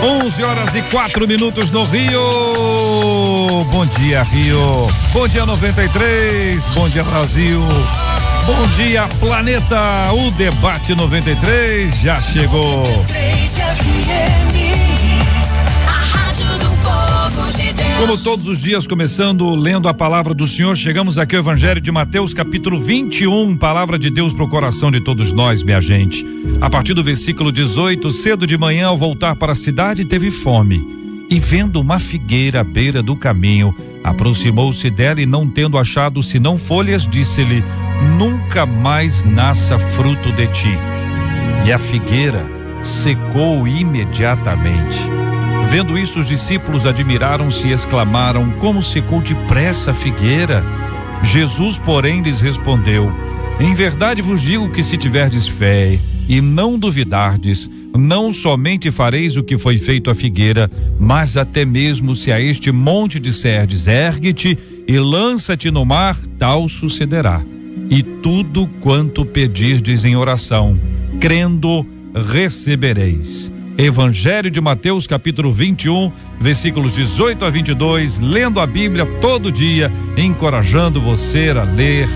11h04 no Rio. Bom dia, Rio. Bom dia, 93. Bom dia, Brasil. Bom dia, planeta. O debate 93 já chegou. Como todos os dias, começando lendo a palavra do Senhor, chegamos aqui ao Evangelho de Mateus, capítulo 21, palavra de Deus pro coração de todos nós, minha gente. A partir do versículo 18, cedo de manhã, ao voltar para a cidade, teve fome. E vendo uma figueira à beira do caminho, aproximou-se dela e, não tendo achado senão folhas, disse-lhe: nunca mais nasça fruto de ti. E a figueira secou imediatamente. Vendo isso, os discípulos admiraram-se e exclamaram: como secou depressa a figueira? Jesus, porém, lhes respondeu: em verdade vos digo que, se tiverdes fé e não duvidardes, não somente fareis o que foi feito à figueira, mas até mesmo se a este monte disserdes: ergue-te e lança-te no mar, tal sucederá. E tudo quanto pedirdes em oração, crendo, recebereis. Evangelho de Mateus, capítulo 21, versículos 18 a 22, lendo a Bíblia todo dia, encorajando você a ler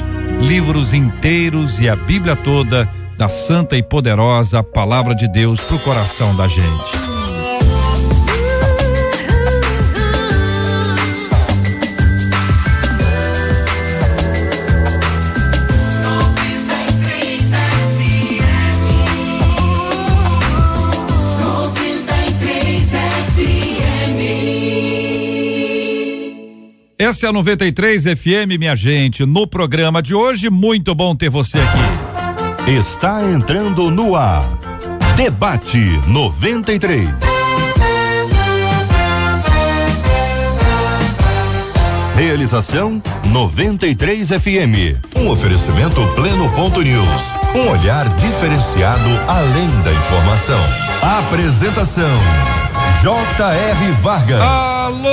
livros inteiros e a Bíblia toda da santa e poderosa palavra de Deus pro coração da gente. Essa é a 93 FM, minha gente. No programa de hoje, muito bom ter você aqui. Está entrando no ar. Debate 93. Realização 93 FM. Um oferecimento Pleno.news. Um olhar diferenciado além da informação. Apresentação: J.R. Vargas. Alô,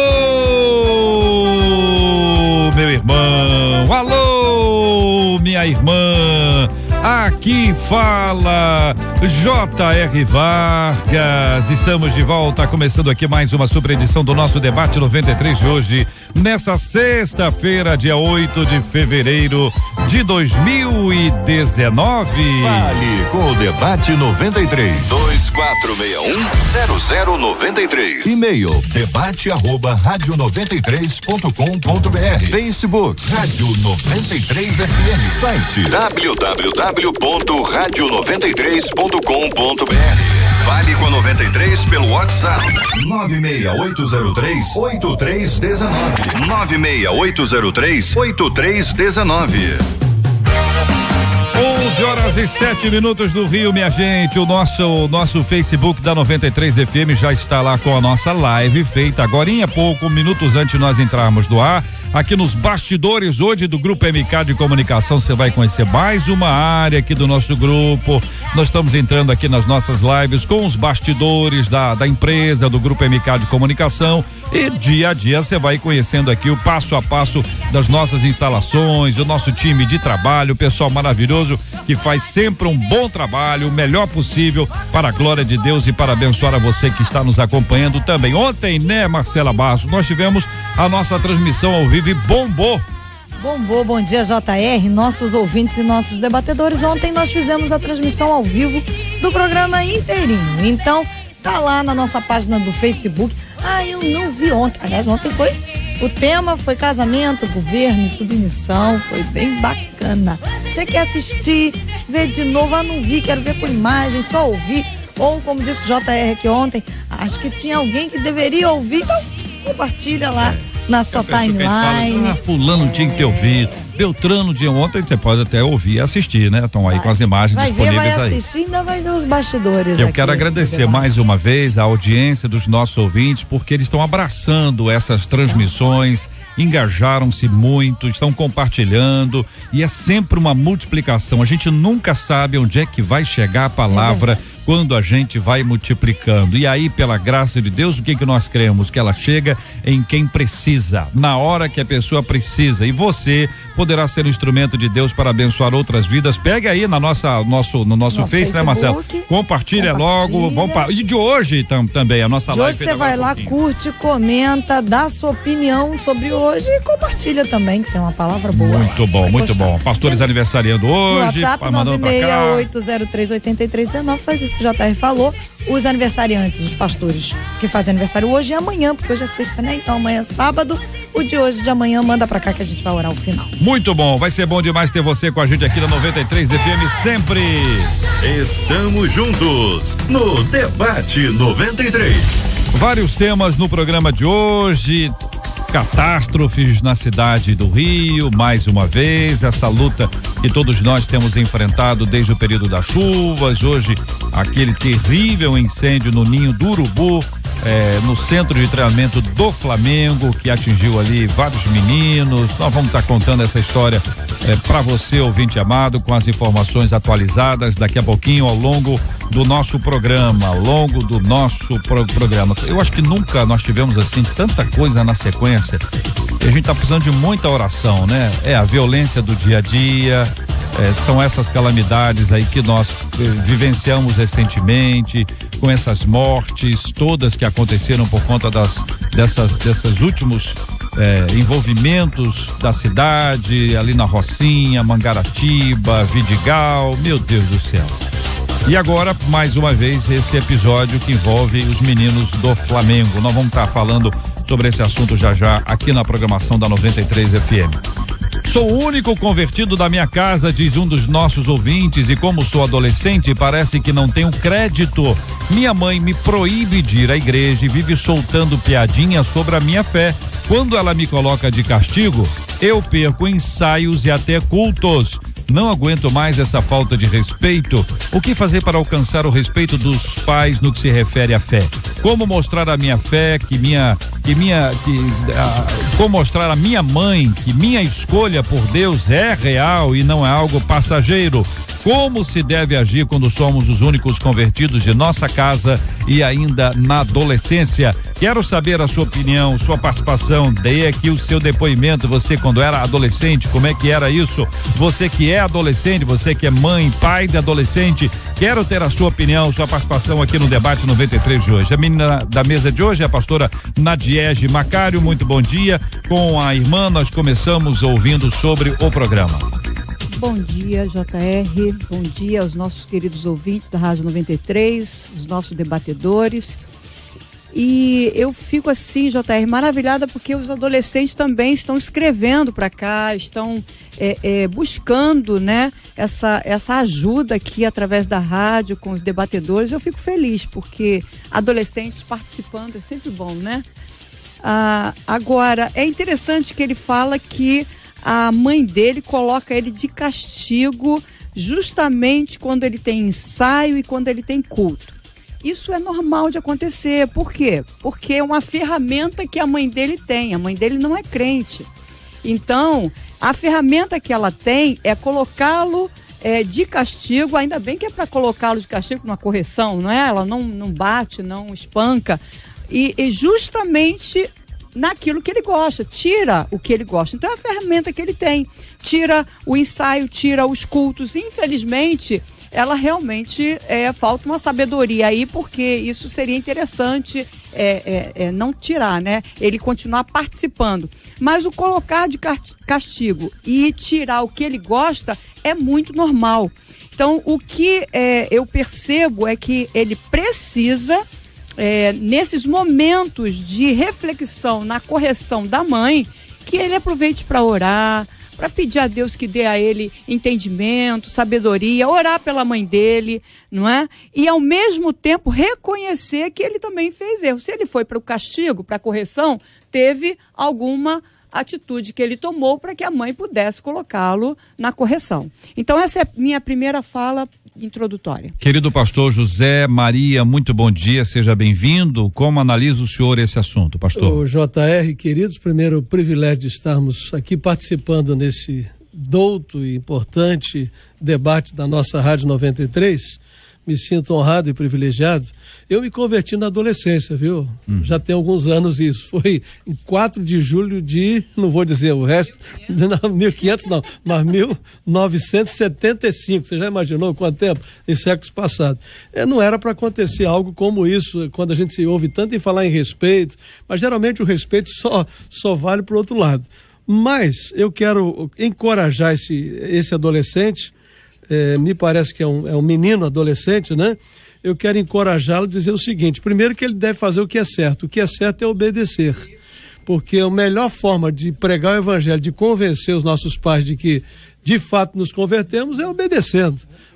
meu irmão. Alô, minha irmã. Aqui fala J.R. Vargas. Estamos de volta, começando aqui mais uma super edição do nosso debate 93 de hoje, nessa sexta-feira, dia 8 de fevereiro de 2019. Fale com o debate 93 2461-0093. E-mail debate@radio93.com.br. Facebook Rádio 93 FM. Site www.radio93.com.br. Fale com a 93 pelo WhatsApp 96803-8319. 96803-8319. 11h07 no Rio, minha gente. O nosso Facebook da 93 FM já está lá com a nossa live feita agorinha pouco, minutos antes de nós entrarmos no ar. Aqui nos bastidores hoje do Grupo MK de Comunicação, você vai conhecer mais uma área aqui do nosso grupo. Nós estamos entrando aqui nas nossas lives com os bastidores da empresa, do Grupo MK de Comunicação, e dia a dia você vai conhecendo aqui o passo a passo das nossas instalações, o nosso time de trabalho, o pessoal maravilhoso que faz sempre um bom trabalho, o melhor possível para a glória de Deus e para abençoar a você que está nos acompanhando também. Ontem, né, Marcela Barros, nós tivemos a nossa transmissão ao vivo e bombou. Bom dia, JR, nossos ouvintes e nossos debatedores. Ontem nós fizemos a transmissão ao vivo do programa inteirinho. Então, tá lá na nossa página do Facebook. Eu não vi ontem. Aliás, ontem o tema foi casamento, governo e submissão. Foi bem bacana. Você quer assistir, ver de novo? Não vi, quero ver por imagem, só ouvir. Ou, como disse o JR aqui ontem, acho que tinha alguém que deveria ouvir, então compartilha lá na sua timeline. Fulano tinha que ter ouvido, Beltrano de ontem, você pode até ouvir e assistir, né? Estão aí com as imagens disponíveis aí. Vai assistir, ainda vai ver os bastidores. Eu quero agradecer mais uma vez a audiência dos nossos ouvintes, porque eles estão abraçando essas transmissões, engajaram-se muito, estão compartilhando, e é sempre uma multiplicação. A gente nunca sabe onde é que vai chegar a palavra quando a gente vai multiplicando. E aí, pela graça de Deus, o que nós cremos? Que ela chega em quem precisa, na hora que a pessoa precisa. E você poderá ser um instrumento de Deus para abençoar outras vidas. Pega aí no nosso Face, Facebook, né, Marcelo? Compartilha logo. E de hoje também, a nossa live. De hoje você vai lá, curte, comenta, dá sua opinião sobre hoje e compartilha também, que tem uma palavra boa. Muito bom, muito bom. Pastores aniversariando hoje, mandando pra cá. 968038319, faz isso que o JR falou. Os aniversariantes, os pastores que fazem aniversário hoje e amanhã, porque hoje é sexta, né? Então amanhã é sábado. O de hoje, de amanhã, manda pra cá que a gente vai orar o final. Muito bom, vai ser bom demais ter você com a gente aqui na 93 FM sempre. Estamos juntos no Debate 93. Vários temas no programa de hoje. Catástrofes na cidade do Rio, mais uma vez, essa luta que todos nós temos enfrentado desde o período das chuvas. Hoje, aquele terrível incêndio no Ninho do Urubu, no centro de treinamento do Flamengo, que atingiu ali vários meninos. Nós vamos estar contando essa história para você, ouvinte amado, com as informações atualizadas daqui a pouquinho ao longo do nosso programa, programa. Eu acho que nunca nós tivemos assim tanta coisa na sequência. E a gente tá precisando de muita oração, né? A violência do dia a dia, são essas calamidades aí que nós vivenciamos recentemente, com essas mortes todas que aconteceram por conta dessas últimos envolvimentos da cidade, ali na Rocinha, Mangaratiba, Vidigal, meu Deus do céu. E agora, mais uma vez, esse episódio que envolve os meninos do Flamengo. Nós vamos estar falando sobre esse assunto já aqui na programação da 93 FM. Sou o único convertido da minha casa, diz um dos nossos ouvintes, e como sou adolescente, parece que não tenho crédito. Minha mãe me proíbe de ir à igreja e vive soltando piadinhas sobre a minha fé. Quando ela me coloca de castigo, eu perco ensaios e até cultos. Não aguento mais essa falta de respeito. O que fazer para alcançar o respeito dos pais no que se refere à fé? Como mostrar a minha fé, como mostrar a minha mãe que minha escolha por Deus é real e não é algo passageiro? Como se deve agir quando somos os únicos convertidos de nossa casa e ainda na adolescência? Quero saber a sua opinião, sua participação. Dê aqui o seu depoimento. Você, quando era adolescente, como é que era isso? Você que é adolescente, você que é mãe, pai de adolescente, quero ter a sua opinião, sua participação aqui no Debate 93 de hoje. A menina da mesa de hoje é a pastora Nadiege Macário. Muito bom dia. Com a irmã, nós começamos ouvindo sobre o programa. Bom dia, JR, bom dia aos nossos queridos ouvintes da Rádio 93, os nossos debatedores. E eu fico assim, JR, maravilhada porque os adolescentes também estão escrevendo para cá, estão buscando, né, essa ajuda aqui através da rádio com os debatedores. Eu fico feliz porque adolescentes participando é sempre bom, né? Agora, é interessante que ele fala que a mãe dele coloca ele de castigo justamente quando ele tem ensaio e quando ele tem culto. Isso é normal de acontecer. Por quê? Porque é uma ferramenta que a mãe dele tem. A mãe dele não é crente. Então, a ferramenta que ela tem é colocá-lo de castigo, ainda bem que é para colocá-lo de castigo numa correção, não é? Ela não bate, não espanca. E justamente naquilo que ele gosta, tira o que ele gosta. Então é a ferramenta que ele tem, tira o ensaio, tira os cultos. Infelizmente, ela realmente falta uma sabedoria aí, porque isso seria interessante não tirar, né? Ele continuar participando. Mas o colocar de castigo e tirar o que ele gosta é muito normal. Então, o que eu percebo é que ele precisa nesses momentos de reflexão na correção da mãe, que ele aproveite para orar, para pedir a Deus que dê a ele entendimento, sabedoria, orar pela mãe dele, não é? E ao mesmo tempo reconhecer que ele também fez erro. Se ele foi para o castigo, para a correção, teve alguma atitude que ele tomou para que a mãe pudesse colocá-lo na correção. Então essa é a minha primeira fala introdutória. Querido pastor José Maria, muito bom dia, seja bem-vindo. Como analisa o senhor esse assunto, pastor? O JR, queridos, primeiro o privilégio de estarmos aqui participando nesse douto e importante debate da nossa Rádio 93. me sinto honrado e privilegiado. Eu me converti na adolescência, viu? Já tem alguns anos isso. Foi em 4 de julho de, não vou dizer o resto, não, 1500 não, mas 1975. Você já imaginou quanto tempo? Em séculos passados. Não era para acontecer algo como isso, quando a gente se ouve tanto em falar em respeito, mas geralmente o respeito só vale para o outro lado. Mas eu quero encorajar esse adolescente, me parece que é um menino adolescente, né? Eu quero encorajá-lo a dizer o seguinte: primeiro, que ele deve fazer o que é certo é obedecer, porque a melhor forma de pregar o evangelho, de convencer os nossos pais de que de fato nos convertemos, é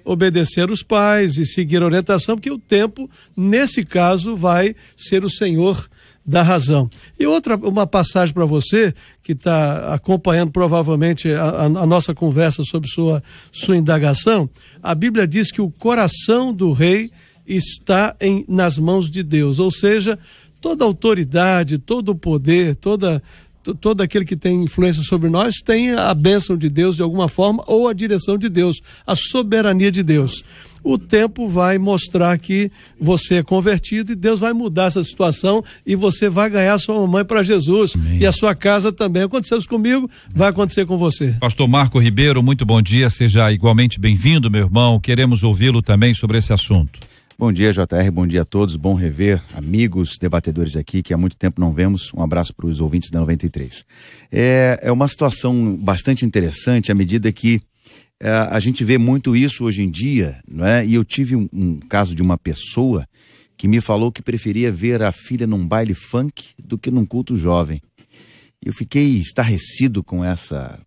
obedecer os pais e seguir a orientação, porque o tempo, nesse caso, vai ser o Senhor da razão. E uma passagem para você que está acompanhando provavelmente a nossa conversa sobre sua indagação. A Bíblia diz que o coração do rei está nas mãos de Deus, ou seja, toda autoridade, todo o poder, todo aquele que tem influência sobre nós tem a bênção de Deus de alguma forma, ou a direção de Deus, a soberania de Deus. O tempo vai mostrar que você é convertido e Deus vai mudar essa situação e você vai ganhar sua mamãe para Jesus. Amém. E a sua casa também. Aconteceu isso comigo, vai acontecer com você. Pastor Marco Ribeiro, muito bom dia, seja igualmente bem-vindo, meu irmão. Queremos ouvi-lo também sobre esse assunto. Bom dia, JR, bom dia a todos, bom rever amigos debatedores aqui que há muito tempo não vemos. Um abraço para os ouvintes da 93. É uma situação bastante interessante à medida que a gente vê muito isso hoje em dia, não é? E eu tive um caso de uma pessoa que me falou que preferia ver a filha num baile funk do que num culto jovem. Eu fiquei estarrecido com essa,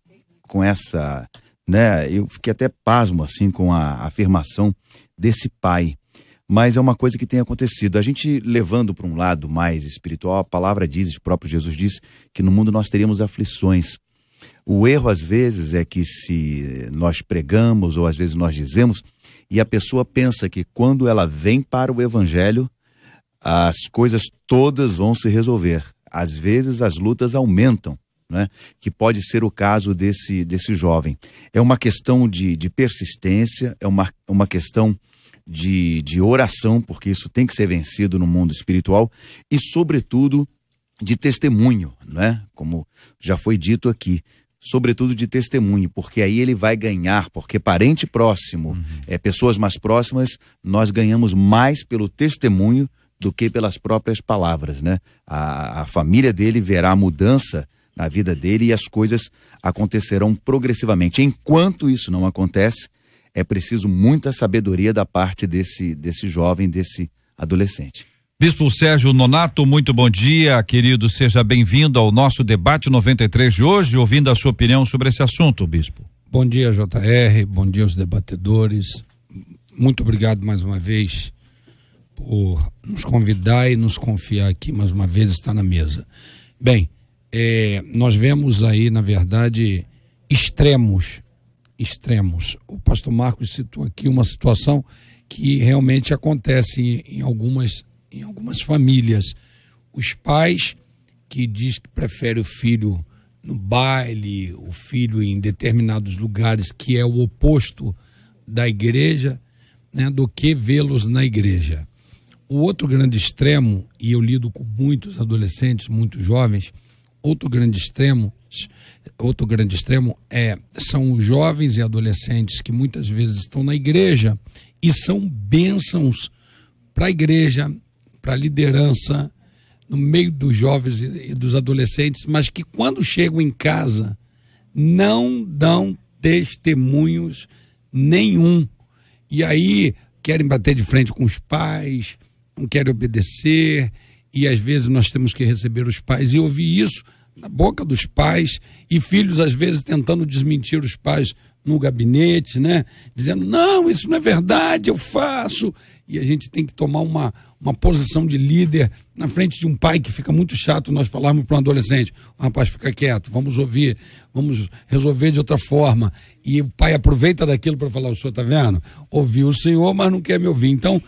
né? Eu fiquei até pasmo assim com a afirmação desse pai. Mas é uma coisa que tem acontecido. A gente levando para um lado mais espiritual, a palavra diz, o próprio Jesus diz, que no mundo nós teríamos aflições. O erro às vezes é que se nós pregamos ou às vezes nós dizemos e a pessoa pensa que quando ela vem para o evangelho, as coisas todas vão se resolver. Às vezes as lutas aumentam, né? Que pode ser o caso desse jovem. É uma questão de persistência, é uma questão de oração, porque isso tem que ser vencido no mundo espiritual e, sobretudo, de testemunho, né? Como já foi dito aqui, sobretudo de testemunho, porque aí ele vai ganhar, porque parente próximo, pessoas mais próximas, nós ganhamos mais pelo testemunho do que pelas próprias palavras, né? A família dele verá a mudança na vida dele e as coisas acontecerão progressivamente. Enquanto isso não acontece, é preciso muita sabedoria da parte desse jovem, desse adolescente. Bispo Sérgio Nonato, muito bom dia, querido, seja bem-vindo ao nosso debate 93 de hoje, ouvindo a sua opinião sobre esse assunto, bispo. Bom dia, JR, bom dia aos debatedores, muito obrigado mais uma vez por nos convidar e nos confiar aqui mais uma vez, estar na mesa. Bem, nós vemos aí, na verdade, extremos. O pastor Marcos citou aqui uma situação que realmente acontece em algumas famílias. Os pais que diz que prefere o filho no baile, o filho em determinados lugares, que é o oposto da igreja, né, do que vê-los na igreja. O outro grande extremo, e eu lido com muitos adolescentes, muitos jovens, outro grande extremo são os jovens e adolescentes que muitas vezes estão na igreja e são bênçãos para a igreja, para a liderança, no meio dos jovens e dos adolescentes, mas que quando chegam em casa não dão testemunhos nenhum. E aí querem bater de frente com os pais, não querem obedecer, e às vezes nós temos que receber os pais e ouvir isso na boca dos pais, e filhos às vezes tentando desmentir os pais no gabinete, né? Dizendo, não, isso não é verdade, eu faço. E a gente tem que tomar uma posição de líder na frente de um pai, que fica muito chato nós falarmos para um adolescente, o rapaz, fica quieto, vamos ouvir, vamos resolver de outra forma. E o pai aproveita daquilo para falar, o senhor está vendo? Ouviu o senhor, mas não quer me ouvir. Então,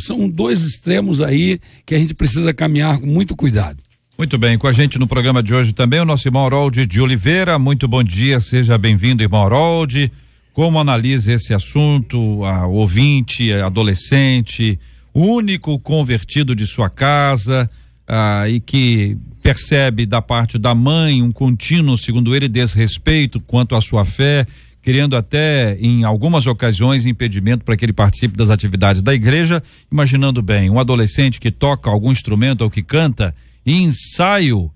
são dois extremos aí que a gente precisa caminhar com muito cuidado. Muito bem, com a gente no programa de hoje também o nosso irmão Harold de Oliveira. Muito bom dia, seja bem-vindo, irmão Harold. Como analisa esse assunto, a ouvinte, adolescente, único convertido de sua casa, e que percebe da parte da mãe um contínuo, segundo ele, desrespeito quanto à sua fé, querendo até, em algumas ocasiões, impedimento para que ele participe das atividades da igreja. Imaginando bem, um adolescente que toca algum instrumento ou que canta, em ensaio,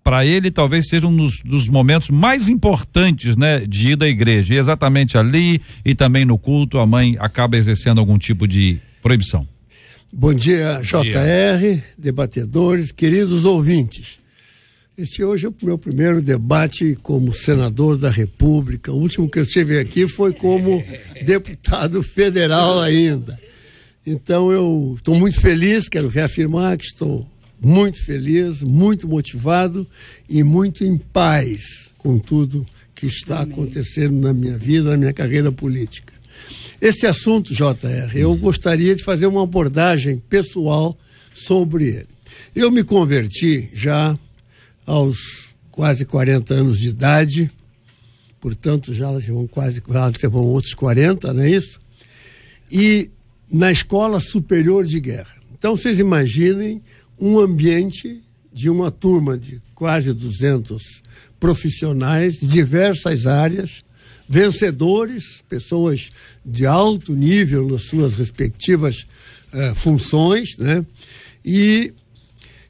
para ele talvez seja um dos momentos mais importantes, né, de ir da igreja. E exatamente ali e também no culto, a mãe acaba exercendo algum tipo de proibição. Bom dia, JR, debatedores, queridos ouvintes. Esse hoje é o meu primeiro debate como senador da República. O último que eu estive aqui foi como deputado federal ainda. Então eu estou muito feliz, quero reafirmar que estou muito feliz, muito motivado e muito em paz com tudo que está acontecendo na minha vida, na minha carreira política. Esse assunto, JR, eu gostaria de fazer uma abordagem pessoal sobre ele. Eu me converti já aos quase 40 anos de idade, portanto já vão outros 40, não é isso? E na Escola Superior de Guerra. Então vocês imaginem um ambiente de uma turma de quase 200 profissionais de diversas áreas, vencedores, pessoas de alto nível nas suas respectivas funções, né? E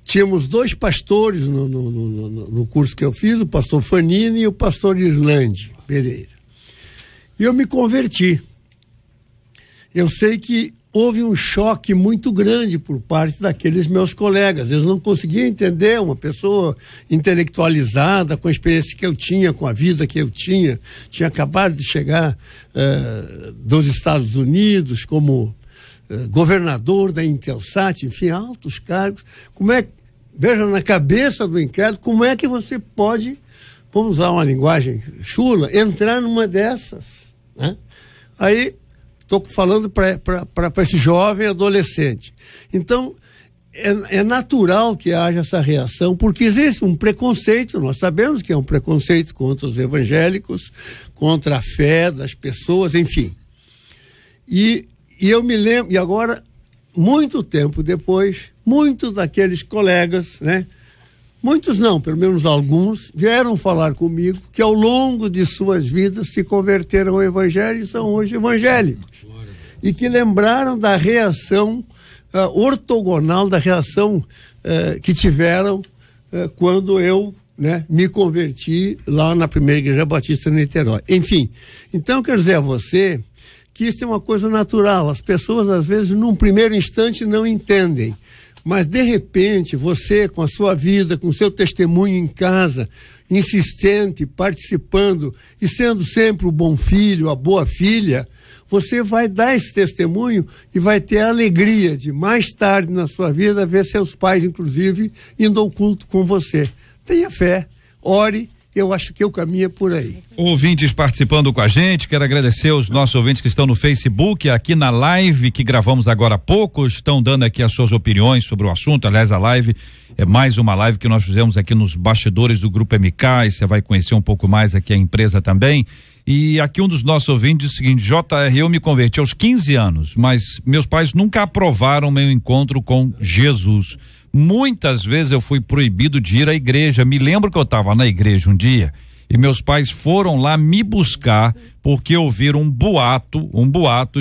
tínhamos 2 pastores no curso que eu fiz, o pastor Fanini e o pastor Irlande Pereira. E eu me converti. Eu sei que houve um choque muito grande por parte daqueles meus colegas. Eles não conseguiam entender uma pessoa intelectualizada, com a experiência que eu tinha, com a vida que eu tinha acabado de chegar dos Estados Unidos como governador da Intelsat, enfim, altos cargos. Veja na cabeça do incrédulo, como é que você pode, vamos usar uma linguagem chula, entrar numa dessas, né? Aí estou falando para esse jovem adolescente. Então, é natural que haja essa reação, porque existe um preconceito, nós sabemos que é um preconceito contra os evangélicos, contra a fé das pessoas, enfim. E eu me lembro, e agora, muito tempo depois, muitos daqueles colegas, né? Muitos não, pelo menos alguns, vieram falar comigo que ao longo de suas vidas se converteram ao evangelho e são hoje evangélicos. E que lembraram da reação ortogonal, da reação que tiveram quando eu, né, me converti lá na primeira Igreja Batista em Niterói. Enfim, então eu quero dizer a você que isso é uma coisa natural. As pessoas, às vezes, num primeiro instante não entendem. Mas, de repente, você, com a sua vida, com o seu testemunho em casa, insistente, participando e sendo sempre o bom filho, a boa filha, você vai dar esse testemunho e vai ter a alegria de, mais tarde na sua vida, ver seus pais, inclusive, indo ao culto com você. Tenha fé, ore. Eu acho que o caminho é por aí. Ouvintes participando com a gente, quero agradecer os nossos ouvintes que estão no Facebook, aqui na live que gravamos agora há pouco, estão dando aqui as suas opiniões sobre o assunto. Aliás, a live é mais uma live que nós fizemos aqui nos bastidores do Grupo MK, e você vai conhecer um pouco mais aqui a empresa também. E aqui um dos nossos ouvintes diz o seguinte: JR, eu me converti aos 15 anos, mas meus pais nunca aprovaram meu encontro com Jesus. Muitas vezes eu fui proibido de ir à igreja. Me lembro que eu estava na igreja um dia e meus pais foram lá me buscar porque ouviram um boato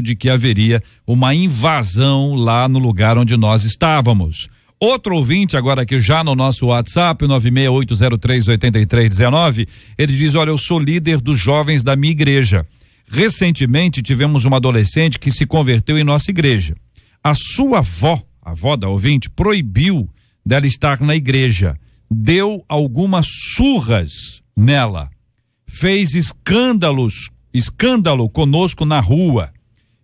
de que haveria uma invasão lá no lugar onde nós estávamos. Outro ouvinte agora aqui já no nosso WhatsApp, 968038319, ele diz: olha, eu sou líder dos jovens da minha igreja. Recentemente tivemos uma adolescente que se converteu em nossa igreja. A sua avó, a avó da ouvinte, proibiu dela estar na igreja, deu algumas surras nela, fez escândalo conosco na rua,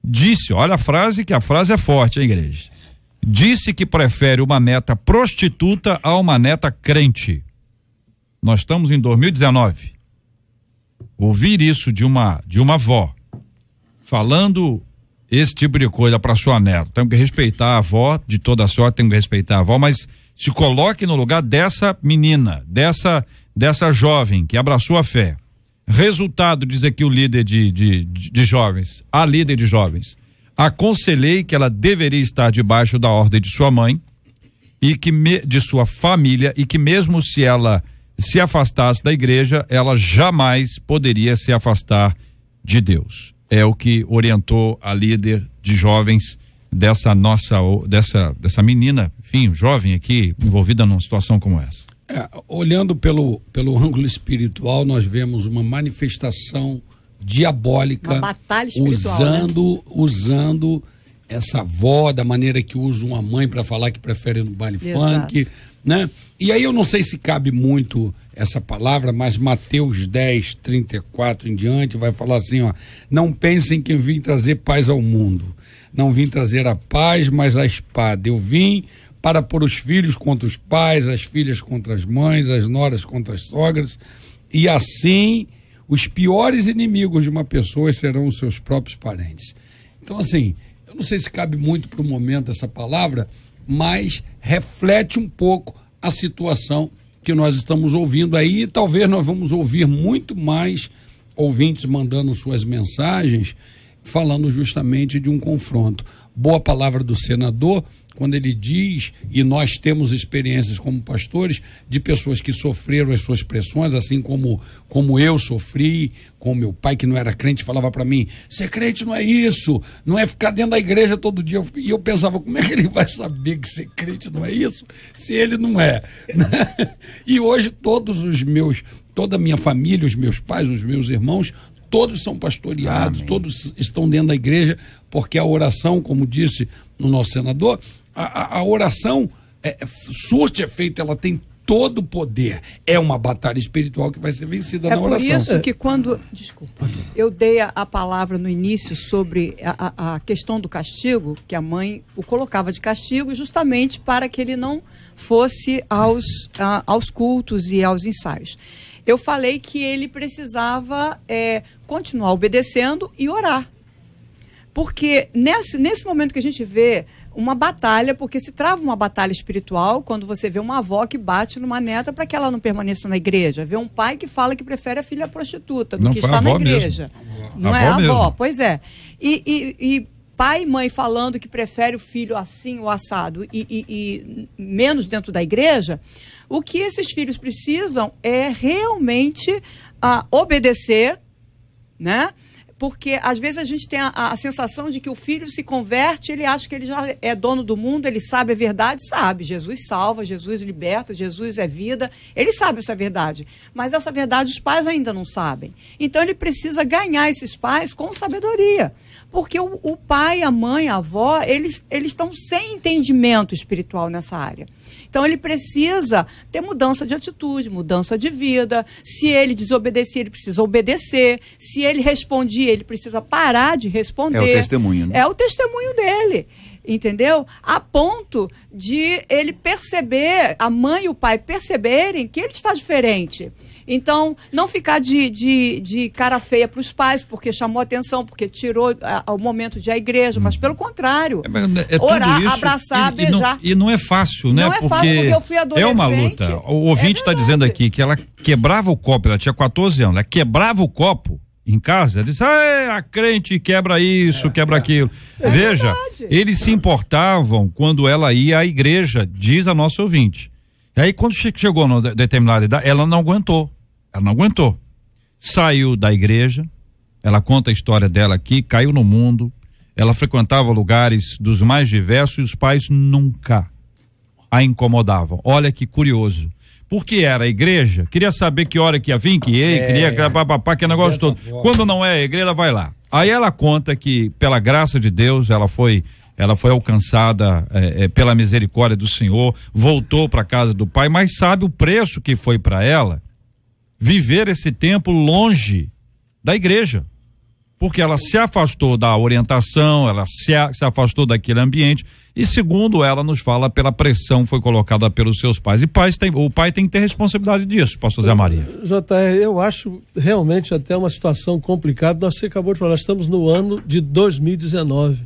disse, olha a frase, que a frase é forte, hein, igreja? Disse que prefere uma neta prostituta a uma neta crente. Nós estamos em 2019. Ouvir isso de uma avó falando esse tipo de coisa para sua neta. Temos que respeitar a avó, de toda sorte temos que respeitar a avó, mas se coloque no lugar dessa menina, dessa jovem que abraçou a fé. Resultado, diz aqui o líder de jovens, a líder de jovens, aconselhei que ela deveria estar debaixo da ordem de sua mãe e de sua família, e que mesmo se ela se afastasse da igreja, ela jamais poderia se afastar de Deus. É o que orientou a líder de jovens dessa menina, enfim, jovem aqui, envolvida numa situação como essa. Olhando pelo ângulo espiritual, nós vemos uma manifestação diabólica, uma batalha espiritual, usando essa avó da maneira que usa uma mãe para falar que prefere no baile funk, né? E aí eu não sei se cabe muito essa palavra, mas Mateus 10, 34 em diante vai falar assim, ó: não pensem que eu vim trazer paz ao mundo, não vim trazer a paz, mas a espada. Eu vim para pôr os filhos contra os pais, as filhas contra as mães, as noras contra as sogras, e assim os piores inimigos de uma pessoa serão os seus próprios parentes. Então, assim, eu não sei se cabe muito para o momento essa palavra, mas reflete um pouco a situação que nós estamos ouvindo aí, e talvez nós vamos ouvir muito mais ouvintes mandando suas mensagens, falando justamente de um confronto. Boa palavra do senador, quando ele diz, e nós temos experiências como pastores, de pessoas que sofreram as suas pressões, assim como eu sofri, com meu pai que não era crente, falava para mim: ser crente não é isso, não é ficar dentro da igreja todo dia. E eu pensava, como é que ele vai saber que ser crente não é isso, se ele não é? E hoje toda a minha família, os meus pais, os meus irmãos, todos são pastoreados, amém, todos estão dentro da igreja, porque a oração, como disse o nosso senador, a oração surte efeito, ela tem todo o poder. É uma batalha espiritual que vai ser vencida na oração. É por isso que quando... Desculpa. Eu dei a palavra no início sobre a questão do castigo, que a mãe o colocava de castigo justamente para que ele não fosse aos cultos e aos ensaios. Eu falei que ele precisava continuar obedecendo e orar. Porque nesse momento que a gente vê uma batalha, porque se trava uma batalha espiritual quando você vê uma avó que bate numa neta para que ela não permaneça na igreja, vê um pai que fala que prefere a filha prostituta do que está na igreja. Não é a avó, pois é. E pai e mãe falando que prefere o filho assim, o assado, e menos dentro da igreja. O que esses filhos precisam é realmente obedecer, né? Porque às vezes a gente tem a sensação de que o filho se converte, ele acha que ele já é dono do mundo, ele sabe a verdade, sabe. Jesus salva, Jesus liberta, Jesus é vida, ele sabe essa verdade. Mas essa verdade os pais ainda não sabem. Então ele precisa ganhar esses pais com sabedoria. Porque o pai, a mãe, a avó, eles estão sem entendimento espiritual nessa área. Então ele precisa ter mudança de atitude, mudança de vida. Se ele desobedecer, ele precisa obedecer. Se ele respondia, ele precisa parar de responder. É o testemunho, né? É o testemunho dele, entendeu? A ponto de ele perceber, a mãe e o pai perceberem que ele está diferente. Então, não ficar de cara feia para os pais, porque chamou atenção, porque tirou o momento de ir à igreja, mas pelo contrário, orar, isso, abraçar, beijar. E não é fácil, né? Não é fácil, porque eu fui adolescente. É uma luta. O ouvinte está dizendo aqui que ela quebrava o copo, ela tinha 14 anos, ela quebrava o copo em casa, ela disse: a crente quebra isso, quebra aquilo. Veja, verdade. Eles se importavam quando ela ia à igreja, diz a nossa ouvinte. E aí, quando chegou numa determinada idade, ela não aguentou. Saiu da igreja, ela conta a história dela aqui, caiu no mundo, ela frequentava lugares dos mais diversos e os pais nunca a incomodavam. Olha que curioso. Porque era a igreja, queria saber que hora que ia vir, queria papapá, que negócio todo. Quando não é a igreja, ela vai lá. Aí ela conta que, pela graça de Deus, ela foi alcançada pela misericórdia do Senhor, voltou para a casa do pai, mas sabe o preço que foi para ela viver esse tempo longe da igreja, porque ela se afastou da orientação, ela se afastou daquele ambiente, e segundo ela nos fala, pela pressão foi colocada pelos seus pais, e o pai tem que ter responsabilidade disso, pastor Zé Maria. JR, eu acho realmente até uma situação complicada. Você acabou de falar, estamos no ano de 2019.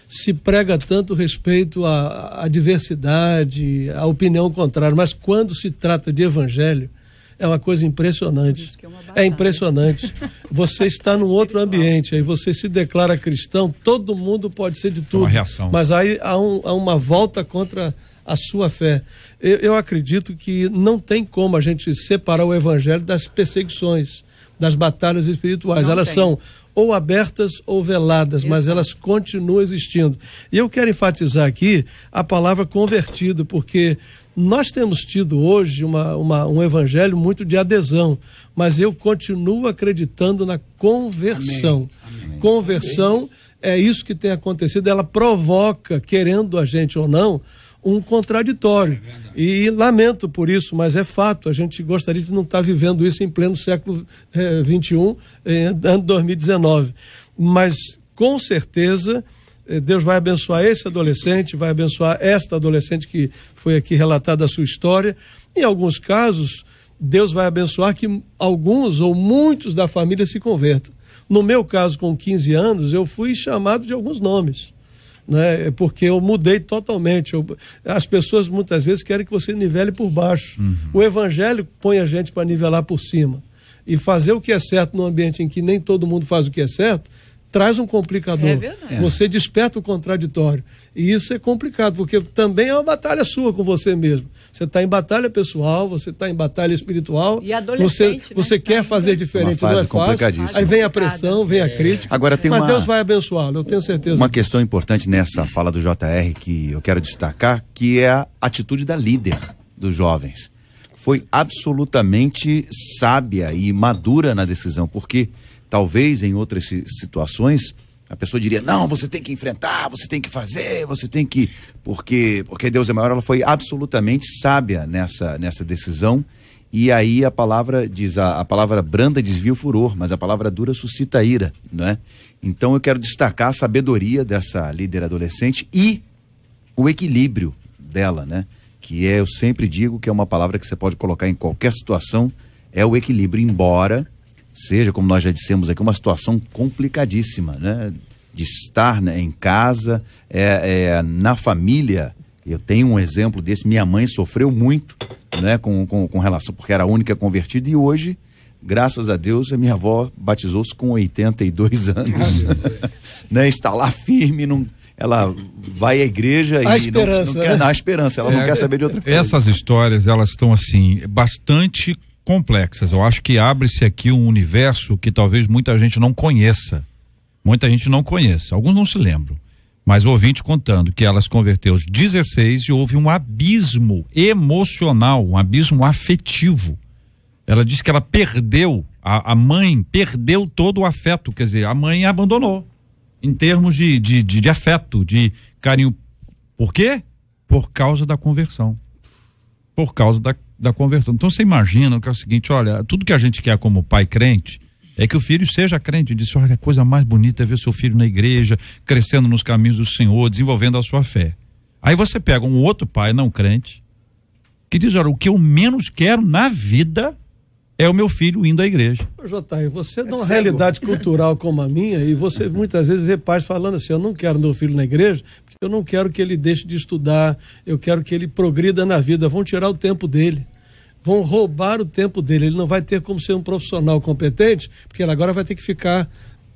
Se prega tanto respeito à diversidade, à opinião contrária, mas quando se trata de evangelho, É uma coisa impressionante. É impressionante. Você está num outro ambiente, aí você se declara cristão, todo mundo pode ser de tudo. Uma reação. Mas aí há uma volta contra a sua fé. Eu acredito que não tem como a gente separar o evangelho das perseguições, das batalhas espirituais. Elas são ou abertas ou veladas, mas elas continuam existindo. E eu quero enfatizar aqui a palavra convertido, porque nós temos tido hoje um evangelho muito de adesão, mas eu continuo acreditando na conversão. Amém. Conversão é isso que tem acontecido, ela provoca, querendo a gente ou não, um contraditório. E lamento por isso, mas é fato. A gente gostaria de não estar vivendo isso em pleno século XXI, ano 2019. Mas, com certeza, Deus vai abençoar esse adolescente, vai abençoar esta adolescente que foi aqui relatada a sua história. Em alguns casos, Deus vai abençoar que alguns ou muitos da família se convertam. No meu caso, com 15 anos, eu fui chamado de alguns nomes, né? Porque eu mudei totalmente. As pessoas muitas vezes querem que você nivele por baixo. O evangelho põe a gente para nivelar por cima. E fazer o que é certo num ambiente em que nem todo mundo faz o que é certo, traz um complicador. É verdade. Você desperta o contraditório. E isso é complicado, porque também é uma batalha sua com você mesmo. Você está em batalha pessoal, você está em batalha espiritual. E adolescente, você quer fazer diferente, não é fácil. Aí vem a pressão, vem a crítica. Agora, mas Deus vai abençoá-lo, eu tenho certeza. Uma questão importante nessa fala do JR que eu quero destacar, que é a atitude da líder dos jovens. Foi absolutamente sábia e madura na decisão, porque talvez em outras situações a pessoa diria, não, você tem que enfrentar, você tem que fazer, você tem que, porque Deus é maior. Ela foi absolutamente sábia nessa decisão. E aí a palavra diz, a palavra branda desvia o furor, mas a palavra dura suscita ira, não é? Então eu quero destacar a sabedoria dessa líder adolescente e o equilíbrio dela, né? Que eu sempre digo que é uma palavra que você pode colocar em qualquer situação, é o equilíbrio, embora seja, como nós já dissemos aqui, uma situação complicadíssima, né? De estar, né, em casa, na família. Eu tenho um exemplo desse, minha mãe sofreu muito, né, com relação, porque era a única convertida, e hoje, graças a Deus, a minha avó batizou-se com 82 anos, né? Está lá firme, ela vai à igreja e esperança, não quer dar esperança, ela não quer saber de outra coisa. Essas histórias, elas estão assim, bastante complexas. Eu acho que abre-se aqui um universo que talvez muita gente não conheça. Alguns não se lembram. Mas o ouvinte contando que ela se converteu aos 16 e houve um abismo emocional, um abismo afetivo. Ela disse que ela perdeu, a mãe perdeu todo o afeto, quer dizer, a mãe abandonou em termos de afeto, de carinho. Por quê? Por causa da conversão. Por causa da conversão. Então você imagina que é o seguinte, olha, tudo que a gente quer como pai crente é que o filho seja crente. Disse, olha, a coisa mais bonita é ver seu filho na igreja, crescendo nos caminhos do Senhor, desenvolvendo a sua fé. Aí você pega um outro pai não crente que diz, olha, o que eu menos quero na vida é o meu filho indo à igreja. Jotair, você numa realidade cultural como a minha, e você muitas vezes vê pais falando assim, eu não quero meu filho na igreja, porque eu não quero que ele deixe de estudar, eu quero que ele progrida na vida, vão tirar o tempo dele, vão roubar o tempo dele, ele não vai ter como ser um profissional competente, porque ele agora vai ter que ficar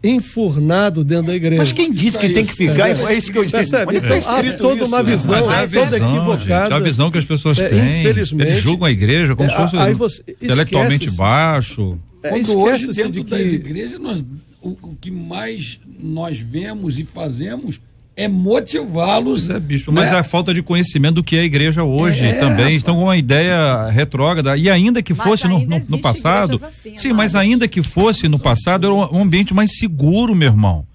enfurnado dentro da igreja. Mas quem disse que tem que ficar? É isso que eu disse. Então, há toda uma visão, toda equivocada. Gente, a visão que as pessoas têm. Infelizmente. Eles julgam a igreja como se fosse intelectualmente baixo. Quando hoje, dentro das igrejas, o que mais nós vemos e fazemos é motivá-los. Bispo, mas é a falta de conhecimento do que é a igreja hoje também. Estão com uma ideia retrógrada. E ainda que fosse no passado. Assim, sim, mas ainda que fosse no passado, era um ambiente mais seguro, meu irmão.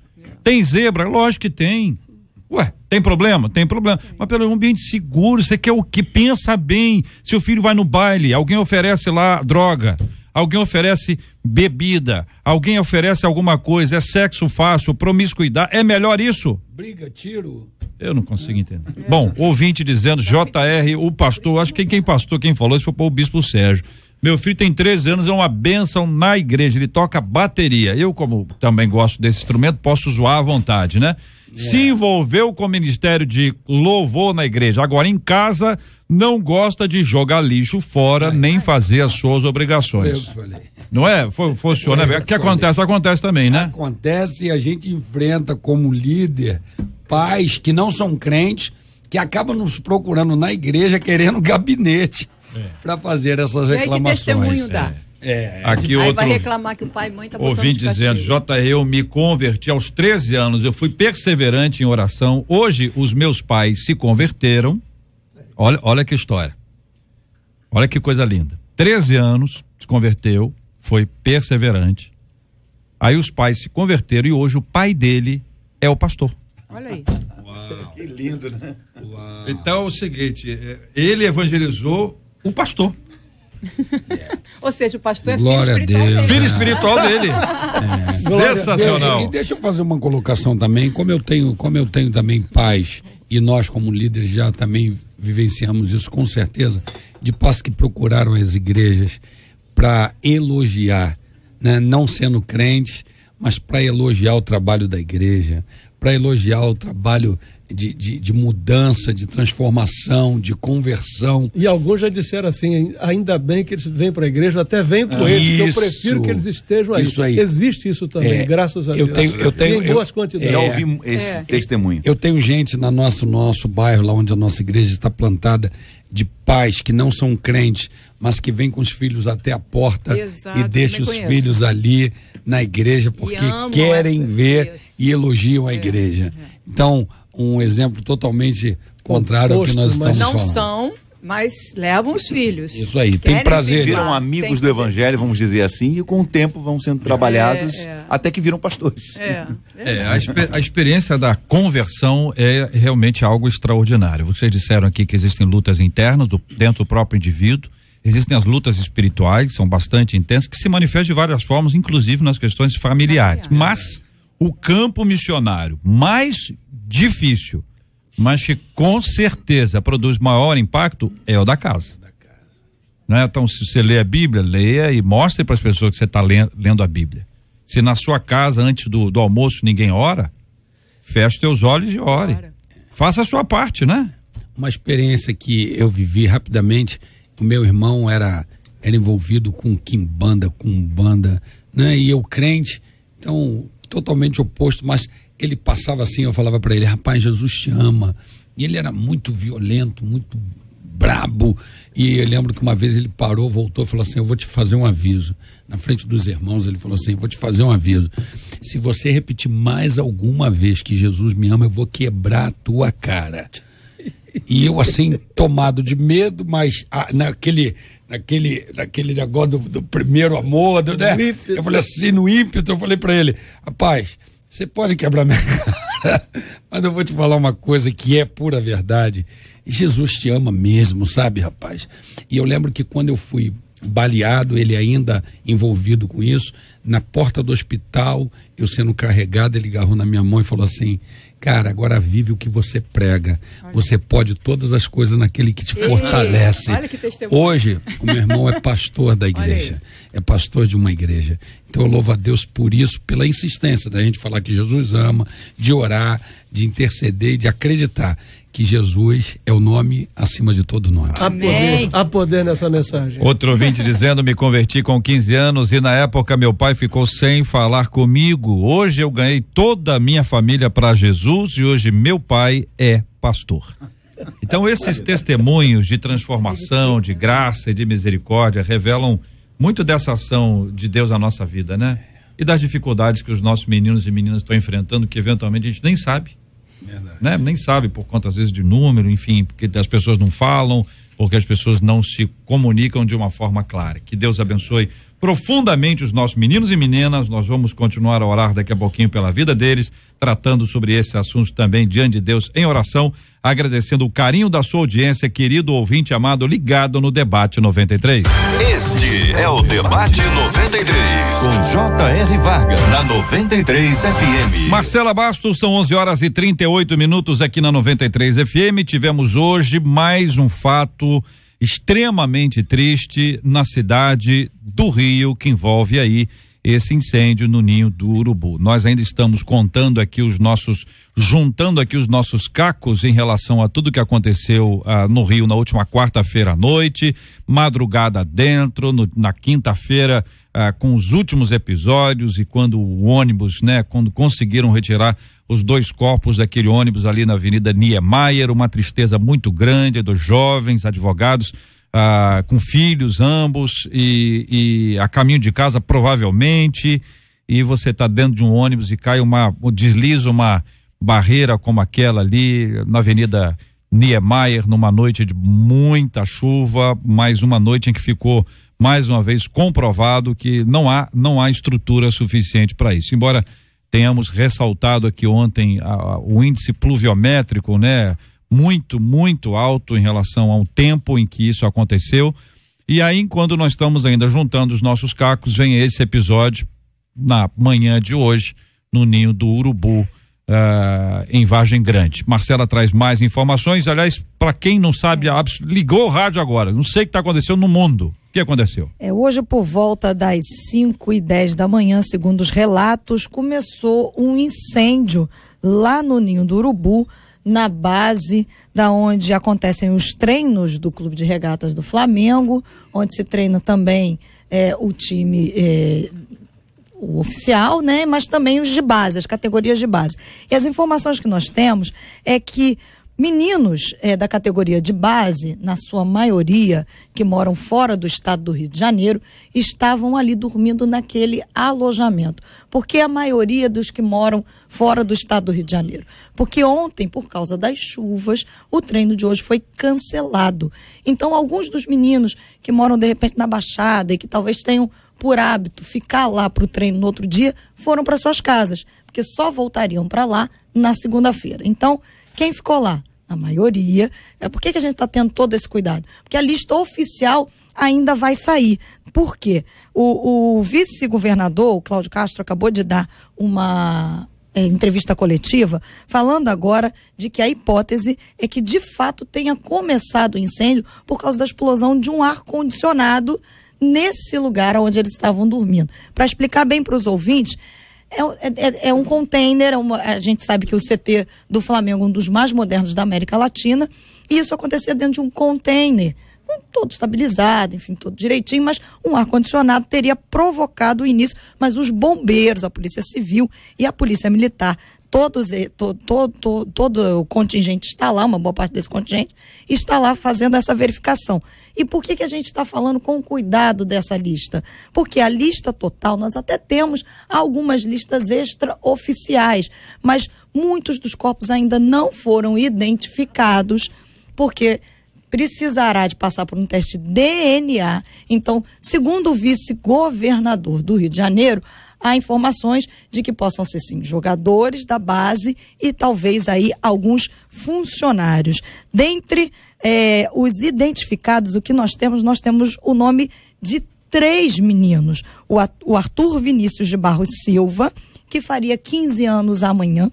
Tem zebra? Lógico que tem. Ué, tem problema? Tem problema. Mas pelo ambiente seguro, você quer o quê? Pensa bem. Seu filho vai no baile, alguém oferece lá droga. Alguém oferece bebida, alguém oferece alguma coisa, é sexo fácil, promiscuidade, é melhor isso? Briga, tiro. Eu não consigo entender. Bom, ouvinte dizendo, JR, o pastor, acho que quem falou isso foi o bispo Sérgio. Meu filho tem 13 anos, é uma bênção na igreja, ele toca bateria. Eu, como também gosto desse instrumento, posso zoar à vontade, né? Se envolveu com o ministério de louvor na igreja. Agora em casa não gosta de jogar lixo fora, nem fazer as suas obrigações. Eu falei. Não é? Funciona. O que acontece também, né? Acontece, e a gente enfrenta como líder pais que não são crentes, que acabam nos procurando na igreja querendo gabinete para fazer essas reclamações. E aí, que testemunho dá? Aqui Aí outro vai reclamar que o pai e mãe tá botando ouvinte de castigo. dizendo, eu me converti aos 13 anos, eu fui perseverante em oração. Hoje os meus pais se converteram. Olha que história. Olha que coisa linda. 13 anos, se converteu, foi perseverante. Aí os pais se converteram e hoje o pai dele é o pastor. Olha aí. Uau. Que lindo, né? Uau. Então é o seguinte, ele evangelizou o pastor. Ou seja, o pastor é Glória a filho espiritual Deus. dele. Filho espiritual dele. Sensacional. E deixa eu fazer uma colocação também, como eu tenho também pais, e nós como líderes já também vivenciamos isso com certeza, de pais que procuraram as igrejas para elogiar, né? Não sendo crentes, mas para elogiar o trabalho da igreja, para elogiar o trabalho de mudança, de transformação, de conversão. E alguns já disseram assim, ainda bem que eles vêm para a igreja, até venho com eles, porque eu prefiro que eles estejam aí. Isso aí. Existe isso também, graças a Deus. Eu tenho em boas quantidades. Já ouvi esse testemunho. Eu tenho gente no nosso bairro, lá onde a nossa igreja está plantada, de pais que não são crentes, mas que vêm com os filhos até a porta. Exato, E deixam os conheço. filhos ali na igreja porque amam querem ver isso. e elogiam a igreja. Então, um exemplo totalmente contrário ao que nós estamos Não falando. são, mas levam os filhos. Isso aí, tem Querem prazer. se Viram lá, amigos tem do prazer. evangelho, vamos dizer assim, e com o tempo vão sendo trabalhados até que viram pastores. A experiência da conversão é realmente algo extraordinário. Vocês disseram aqui que existem lutas internas dentro do próprio indivíduo, existem as lutas espirituais, são bastante intensas, que se manifestam de várias formas, inclusive nas questões familiares. Mas o campo missionário mais difícil, mas que com certeza produz maior impacto, é o da casa. Né? Então, se você lê a Bíblia, leia e mostre para as pessoas que você está lendo a Bíblia. Se na sua casa, antes do almoço, ninguém ora, feche teus olhos e ore. Faça a sua parte, né? Uma experiência que eu vivi rapidamente, o meu irmão era envolvido com quimbanda, com umbanda, né? E eu crente, então totalmente oposto, mas ele passava assim, eu falava para ele, rapaz, Jesus te ama. E ele era muito violento, muito brabo, e eu lembro que uma vez ele parou, voltou e falou assim, eu vou te fazer um aviso. Na frente dos irmãos ele falou assim, vou te fazer um aviso, se você repetir mais alguma vez que Jesus me ama, eu vou quebrar a tua cara. E eu assim, tomado de medo, mas naquele negócio do primeiro amor, né? Eu falei assim, no ímpeto, eu falei pra ele, rapaz, você pode quebrar minha cara, mas eu vou te falar uma coisa que é pura verdade. Jesus te ama mesmo, sabe, rapaz? E eu lembro que quando eu fui baleado, ele ainda envolvido com isso, na porta do hospital, eu sendo carregado, ele agarrou na minha mão e falou assim, cara, agora vive o que você prega. Você pode todas as coisas naquele que te fortalece. Olha que testemunho. Hoje, o meu irmão é pastor da igreja. É pastor de uma igreja. Então eu louvo a Deus por isso, pela insistência da gente falar que Jesus ama, de orar, de interceder e de acreditar que Jesus é o nome acima de todo nome. Há poder nessa mensagem. Outro ouvinte dizendo, me converti com 15 anos e na época meu pai ficou sem falar comigo. Hoje eu ganhei toda a minha família para Jesus e hoje meu pai é pastor. Então esses testemunhos de transformação, de graça e de misericórdia revelam muito dessa ação de Deus na nossa vida, né? E das dificuldades que os nossos meninos e meninas estão enfrentando, que eventualmente a gente nem sabe. Né? Nem sabe por conta às vezes de número, enfim, porque as pessoas não falam, porque as pessoas não se comunicam de uma forma clara. Que Deus abençoe profundamente os nossos meninos e meninas. Nós vamos continuar a orar daqui a pouquinho pela vida deles, tratando sobre esse assunto também diante de Deus em oração, agradecendo o carinho da sua audiência, querido ouvinte amado, ligado no Debate 93. Este é o Debate 93, com J.R. Vargas, na 93 FM. Marcela Bastos, são 11h38 aqui na 93 FM. Tivemos hoje mais um fato extremamente triste na cidade do Rio, que envolve aí esse incêndio no Ninho do Urubu. Nós ainda estamos juntando aqui os nossos cacos em relação a tudo que aconteceu no Rio na última quarta-feira à noite, madrugada dentro, na quinta-feira, com os últimos episódios, e quando o ônibus, quando conseguiram retirar os 2 corpos daquele ônibus ali na Avenida Niemeyer, uma tristeza muito grande dos jovens advogados, com filhos ambos e a caminho de casa provavelmente, e você está dentro de um ônibus e cai desliza uma barreira como aquela ali na Avenida Niemeyer, numa noite de muita chuva, mais uma noite em que ficou mais uma vez comprovado que não há estrutura suficiente para isso. Embora tenhamos ressaltado aqui ontem o índice pluviométrico, muito, muito alto em relação ao tempo em que isso aconteceu. E aí, quando nós estamos ainda juntando os nossos cacos, vem esse episódio na manhã de hoje, no Ninho do Urubu, em Vargem Grande. Marcela traz mais informações. Aliás, para quem não sabe, ligou o rádio agora, não sei o que está acontecendo no mundo. O que aconteceu? Hoje, por volta das 5:10 da manhã, segundo os relatos, começou um incêndio lá no Ninho do Urubu, na base da onde acontecem os treinos do Clube de Regatas do Flamengo, onde se treina também o time o oficial, mas também os de base, as categorias de base. E as informações que nós temos é que meninos da categoria de base, na sua maioria, que moram fora do estado do Rio de Janeiro, estavam ali dormindo naquele alojamento. Por que a maioria dos que moram fora do estado do Rio de Janeiro? Porque ontem, por causa das chuvas, o treino de hoje foi cancelado. Então, alguns dos meninos que moram, de repente, na Baixada e que talvez tenham por hábito ficar lá para o treino no outro dia, foram para suas casas, porque só voltariam para lá na segunda-feira. Então, quem ficou lá? A maioria. Por que a gente está tendo todo esse cuidado? Porque a lista oficial ainda vai sair. Por quê? O vice-governador, o Cláudio Castro, acabou de dar uma entrevista coletiva, falando agora de que a hipótese é que, de fato, tenha começado o incêndio por causa da explosão de um ar-condicionado nesse lugar onde eles estavam dormindo. Para explicar bem para os ouvintes, é um container, a gente sabe que o CT do Flamengo é um dos mais modernos da América Latina, e isso acontecia dentro de um container, todo estabilizado, enfim, todo direitinho, mas um ar-condicionado teria provocado o início, mas os bombeiros, a Polícia Civil e a Polícia Militar, todo o contingente está lá, uma boa parte desse contingente está lá fazendo essa verificação. E por que a gente está falando com cuidado dessa lista? Porque a lista total, nós até temos algumas listas extraoficiais, mas muitos dos corpos ainda não foram identificados, porque precisará de passar por um teste DNA. Então, segundo o vice-governador do Rio de Janeiro, há informações de que possam ser, sim, jogadores da base e talvez aí alguns funcionários. Dentre os identificados, o que nós temos o nome de 3 meninos. O Arthur Vinícius de Barros Silva, que faria 15 anos amanhã,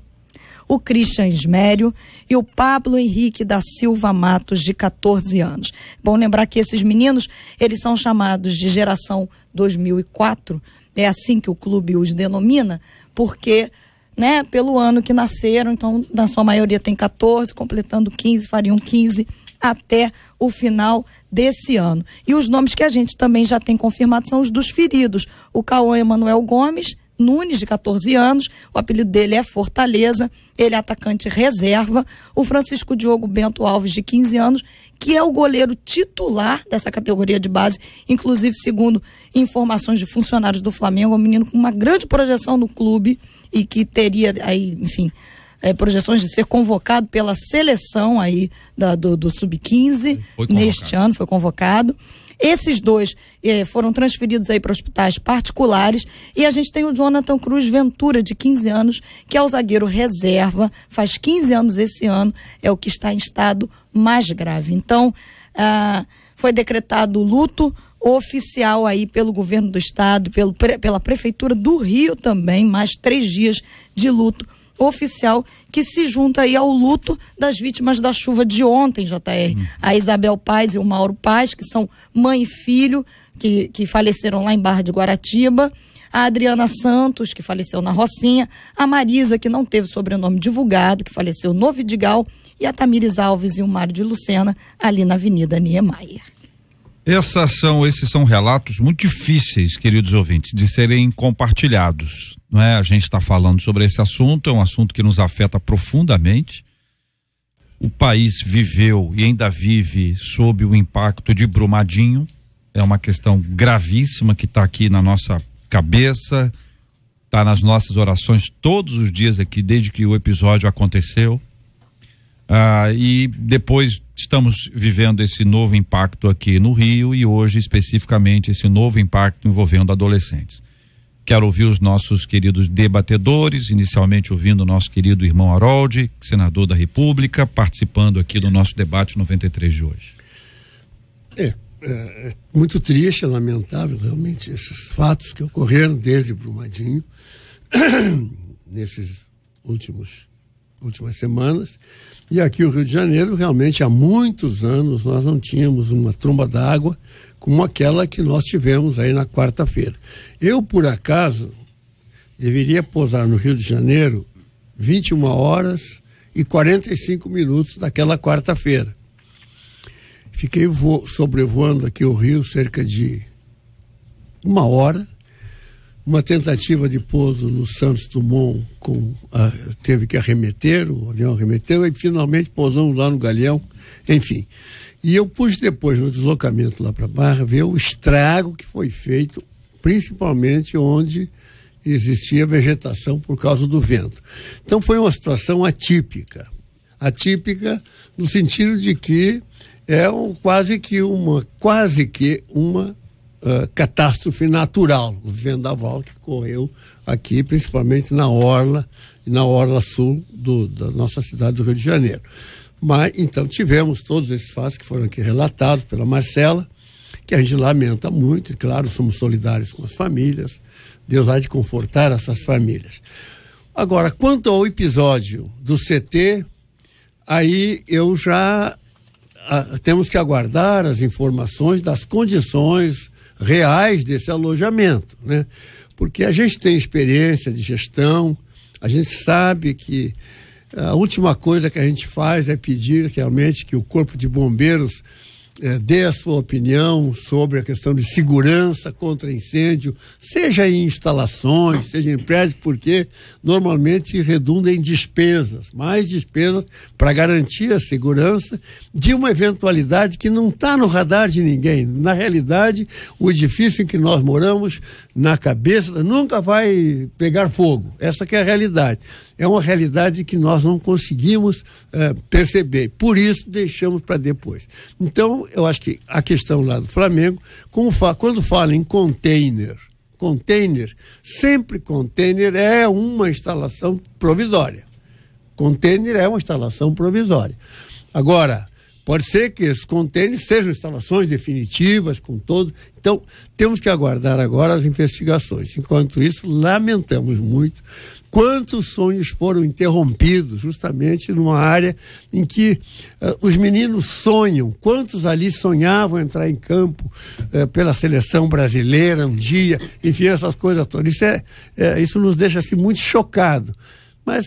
o Christian Ismério e o Pablo Henrique da Silva Matos, de 14 anos. Bom lembrar que esses meninos, eles são chamados de geração 2004, é assim que o clube os denomina, porque, pelo ano que nasceram, então, na sua maioria tem 14, completando 15, fariam 15 até o final desse ano. E os nomes que a gente também já tem confirmado são os dos feridos. O Cauã Emanuel Gomes Nunes, de 14 anos, o apelido dele é Fortaleza, ele é atacante reserva. O Francisco Diogo Bento Alves, de 15 anos, que é o goleiro titular dessa categoria de base, inclusive, segundo informações de funcionários do Flamengo, é um menino com uma grande projeção no clube e que teria aí, enfim, projeções de ser convocado pela seleção aí do Sub-15 neste ano, foi convocado. Esses 2 foram transferidos aí para hospitais particulares, e a gente tem o Jonathan Cruz Ventura, de 15 anos, que é o zagueiro reserva, faz 15 anos esse ano, é o que está em estado mais grave. Então, foi decretado luto oficial aí pelo governo do estado, pela prefeitura do Rio também, mais 3 dias de luto oficial, que se junta aí ao luto das vítimas da chuva de ontem, JR. A Isabel Paz e o Mauro Paz, que são mãe e filho, que faleceram lá em Barra de Guaratiba. a Adriana Santos, que faleceu na Rocinha, a Marisa, que não teve sobrenome divulgado, que faleceu no Vidigal, e a Tamires Alves e o Mário de Lucena, ali na Avenida Niemeyer. Esses são relatos muito difíceis, queridos ouvintes, de serem compartilhados, não é? A gente está falando sobre esse assunto, é um assunto que nos afeta profundamente. O país viveu e ainda vive sob o impacto de Brumadinho, é uma questão gravíssima que está aqui na nossa cabeça, está nas nossas orações todos os dias aqui, desde que o episódio aconteceu. E depois estamos vivendo esse novo impacto aqui no Rio e hoje especificamente esse novo impacto envolvendo adolescentes. Quero ouvir os nossos queridos debatedores, inicialmente ouvindo o nosso querido irmão Harold, senador da República, participando aqui do nosso debate 93 de hoje. É muito triste, é lamentável realmente esses fatos que ocorreram desde Brumadinho, nesses últimas semanas. E aqui no Rio de Janeiro, realmente há muitos anos nós não tínhamos uma tromba d'água como aquela que nós tivemos aí na quarta-feira. Eu, por acaso, deveria pousar no Rio de Janeiro 21 horas e 45 minutos daquela quarta-feira. Fiquei sobrevoando aqui o Rio cerca de 1 hora. Uma tentativa de pouso no Santos Dumont teve que arremeter, o avião arremeteu e finalmente pousamos lá no Galeão, enfim. E eu pude depois, no deslocamento lá para Barra, ver o estrago que foi feito, principalmente onde existia vegetação por causa do vento. Então foi uma situação atípica no sentido de que é quase que uma catástrofe natural, o vendaval que correu aqui, principalmente na orla sul da nossa cidade do Rio de Janeiro. Mas, então, tivemos todos esses fatos que foram aqui relatados pela Marcela, que a gente lamenta muito, e claro, somos solidários com as famílias, Deus há de confortar essas famílias. Agora, quanto ao episódio do CT, aí eu já temos que aguardar as informações das condições reais desse alojamento, né? Porque a gente tem experiência de gestão, a gente sabe que a última coisa que a gente faz é pedir realmente que o Corpo de Bombeiros dê a sua opinião sobre a questão de segurança contra incêndio, seja em instalações, seja em prédios, porque normalmente redunda em despesas, mais despesas para garantir a segurança de uma eventualidade que não está no radar de ninguém. Na realidade, o edifício em que nós moramos, na cabeça, nunca vai pegar fogo. Essa que é a realidade. É uma realidade que nós não conseguimos perceber. Por isso, deixamos para depois. Então, eu acho que a questão lá do Flamengo, quando fala em container, sempre container é uma instalação provisória. Container é uma instalação provisória. Agora, pode ser que esses containers sejam instalações definitivas, com todo. Então, temos que aguardar agora as investigações. Enquanto isso, lamentamos muito quantos sonhos foram interrompidos justamente numa área em que os meninos sonham. Quantos ali sonhavam entrar em campo pela seleção brasileira um dia, enfim, essas coisas todas. Isso nos deixa assim, muito chocado. Mas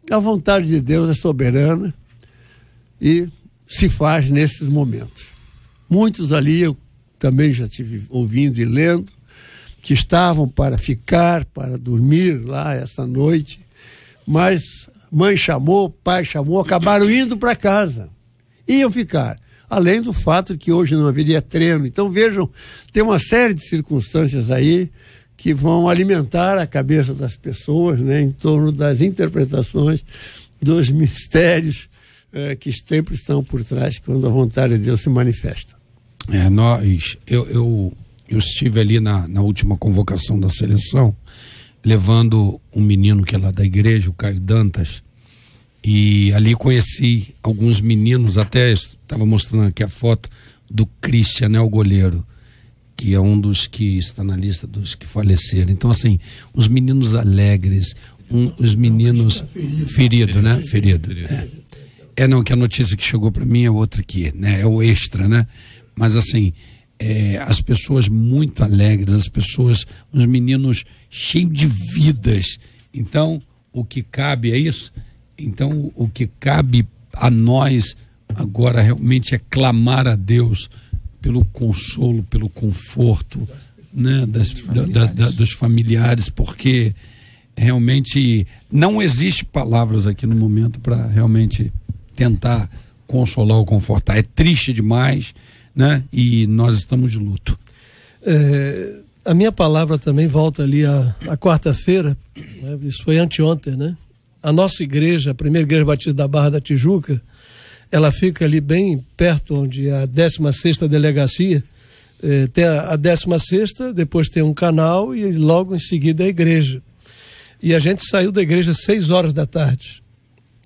a vontade de Deus é soberana e se faz nesses momentos. Muitos ali eu também já estive ouvindo e lendo, que estavam para ficar, para dormir lá essa noite, mas mãe chamou, pai chamou, acabaram indo para casa. Iam ficar. Além do fato de que hoje não haveria treino. Então vejam, tem uma série de circunstâncias aí que vão alimentar a cabeça das pessoas, né, em torno das interpretações dos mistérios que sempre estão por trás quando a vontade de Deus se manifesta. Eu estive ali na última convocação da seleção, levando um menino que é lá da igreja, o Caio Dantas, e ali conheci alguns meninos, até estava mostrando aqui a foto do Christian, né, o goleiro, que é um dos que está na lista dos que faleceram. Então, assim, os meninos alegres, os meninos ferido, né? Ferido. Não, que a notícia que chegou para mim é outra aqui, né? É o extra, né? Mas assim, as pessoas muito alegres, os meninos cheios de vidas. Então, o que cabe é isso? Então, o que cabe a nós agora realmente é clamar a Deus pelo consolo, pelo conforto, né, dos familiares, porque realmente não existe palavras aqui no momento para realmente tentar consolar ou confortar. É triste demais, né? E nós estamos de luto. A minha palavra também volta ali à quarta-feira, né? Isso foi anteontem, né? A nossa igreja, a primeira igreja batista da Barra da Tijuca, ela fica ali bem perto onde a 16ª delegacia, tem a 16ª, depois tem um canal e logo em seguida a igreja. E a gente saiu da igreja às 6 horas da tarde.